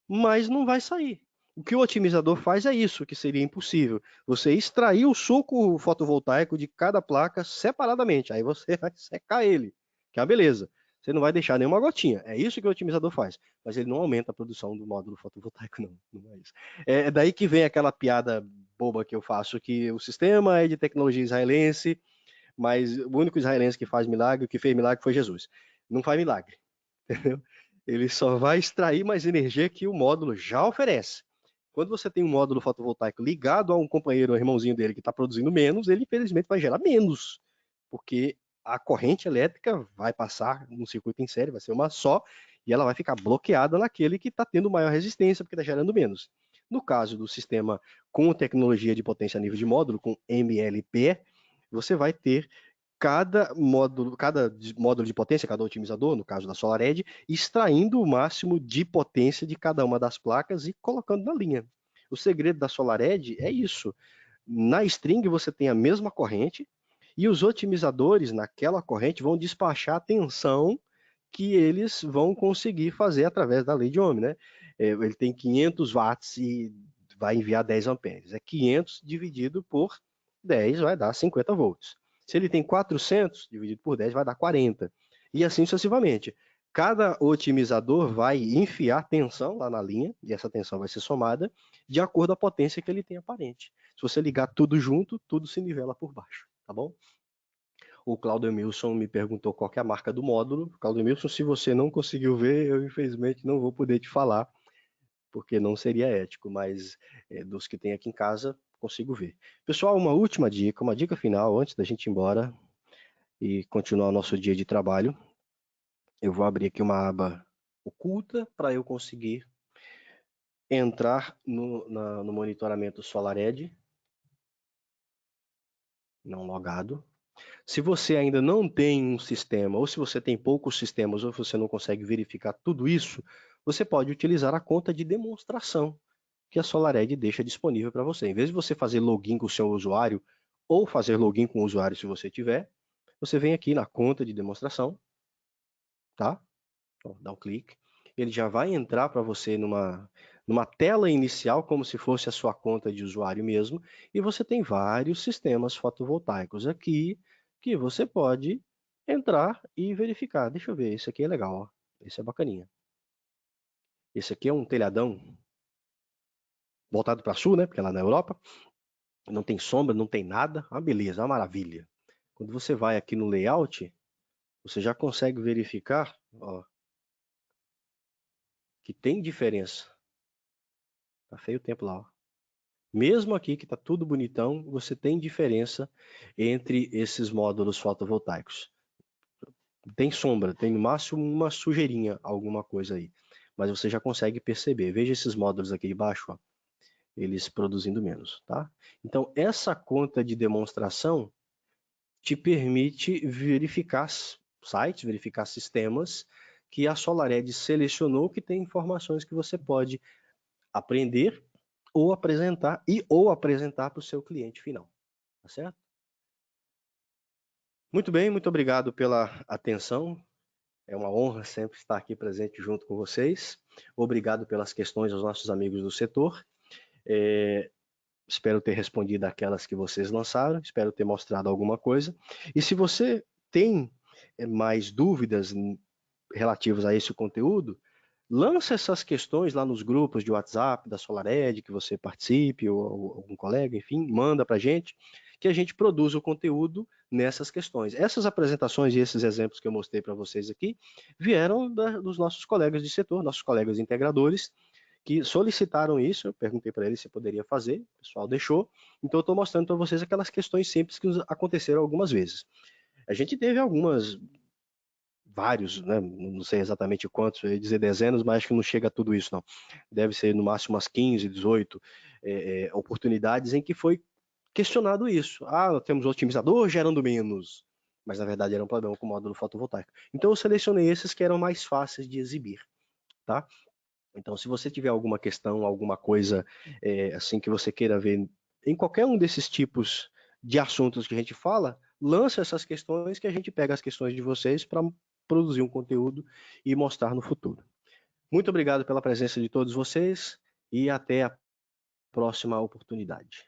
mas não vai sair. O que o otimizador faz é isso, que seria impossível. Você extrair o suco fotovoltaico de cada placa separadamente. Aí você vai secar ele, que é uma beleza. Você não vai deixar nenhuma gotinha. É isso que o otimizador faz. Mas ele não aumenta a produção do módulo fotovoltaico, não. Não é isso. É daí que vem aquela piada boba que eu faço, que o sistema é de tecnologia israelense, mas o único israelense que faz milagre, o que fez milagre foi Jesus. Não faz milagre, entendeu? Ele só vai extrair mais energia que o módulo já oferece. Quando você tem um módulo fotovoltaico ligado a um companheiro, um irmãozinho dele que está produzindo menos, ele infelizmente vai gerar menos, porque a corrente elétrica vai passar no circuito em série, vai ser uma só, e ela vai ficar bloqueada naquele que está tendo maior resistência, porque está gerando menos. No caso do sistema com tecnologia de potência a nível de módulo, com MLP, você vai ter cada módulo de potência, cada otimizador, no caso da SolarEdge, extraindo o máximo de potência de cada uma das placas e colocando na linha. O segredo da SolarEdge é isso. Na string você tem a mesma corrente e os otimizadores naquela corrente vão despachar a tensão que eles vão conseguir fazer através da lei de Ohm, né? Ele tem 500 watts e vai enviar 10 amperes. É 500 dividido por 10 vai dar 50 volts. Se ele tem 400 dividido por 10 vai dar 40. E assim sucessivamente. Cada otimizador vai enfiar tensão lá na linha, e essa tensão vai ser somada de acordo com a potência que ele tem aparente. Se você ligar tudo junto, tudo se nivela por baixo, tá bom? O Claudio Milson me perguntou qual que é a marca do módulo. Claudio Milson, se você não conseguiu ver, eu infelizmente não vou poder te falar, porque não seria ético, mas dos que tem aqui em casa, consigo ver. Pessoal, uma última dica, uma dica final antes da gente ir embora e continuar o nosso dia de trabalho. Eu vou abrir aqui uma aba oculta para eu conseguir entrar no monitoramento SolarEdge, não logado. Se você ainda não tem um sistema, ou se você tem poucos sistemas, ou você não consegue verificar tudo isso, você pode utilizar a conta de demonstração que a SolarEdge deixa disponível para você. Em vez de você fazer login com o seu usuário, ou fazer login com o usuário se você tiver, você vem aqui na conta de demonstração, tá? Ó, dá um clique. Ele já vai entrar para você numa tela inicial, como se fosse a sua conta de usuário mesmo, e você tem vários sistemas fotovoltaicos aqui que você pode entrar e verificar. Deixa eu ver, esse aqui é legal, ó. Esse é bacaninha. Esse aqui é um telhadão voltado para sul, né? Porque é lá na Europa. Não tem sombra, não tem nada. Uma beleza, uma maravilha. Quando você vai aqui no layout, você já consegue verificar, ó, que tem diferença. Tá feio o tempo lá, ó. Mesmo aqui que tá tudo bonitão, você tem diferença entre esses módulos fotovoltaicos. Tem sombra, tem no máximo uma sujeirinha, alguma coisa aí. Mas você já consegue perceber. Veja esses módulos aqui embaixo, ó, eles produzindo menos, tá? Então, essa conta de demonstração te permite verificar sites, verificar sistemas que a SolarEdge selecionou que tem informações que você pode aprender ou apresentar para o seu cliente final, tá certo? Muito bem, muito obrigado pela atenção. É uma honra sempre estar aqui presente junto com vocês. Obrigado pelas questões aos nossos amigos do setor. Espero ter respondido aquelas que vocês lançaram, espero ter mostrado alguma coisa. E se você tem mais dúvidas relativas a esse conteúdo, lança essas questões lá nos grupos de WhatsApp da SolarEdge, que você participe, ou algum colega, enfim, manda para a gente, que a gente produza o conteúdo nessas questões. Essas apresentações e esses exemplos que eu mostrei para vocês aqui vieram dos nossos colegas de setor, nossos colegas integradores, que solicitaram isso, eu perguntei para eles se poderia fazer, o pessoal deixou, então eu estou mostrando para vocês aquelas questões simples que aconteceram algumas vezes. A gente teve vários, né? Não sei exatamente quantos, eu ia dizer dezenas, mas acho que não chega a tudo isso, não. Deve ser no máximo umas 15, 18 oportunidades em que foi questionado isso. Ah, nós temos otimizador gerando menos, mas na verdade era um problema com o módulo fotovoltaico. Então eu selecionei esses que eram mais fáceis de exibir, tá? Então, se você tiver alguma questão, alguma coisa assim que você queira ver em qualquer um desses tipos de assuntos que a gente fala, lança essas questões que a gente pega as questões de vocês para produzir um conteúdo e mostrar no futuro. Muito obrigado pela presença de todos vocês e até a próxima oportunidade.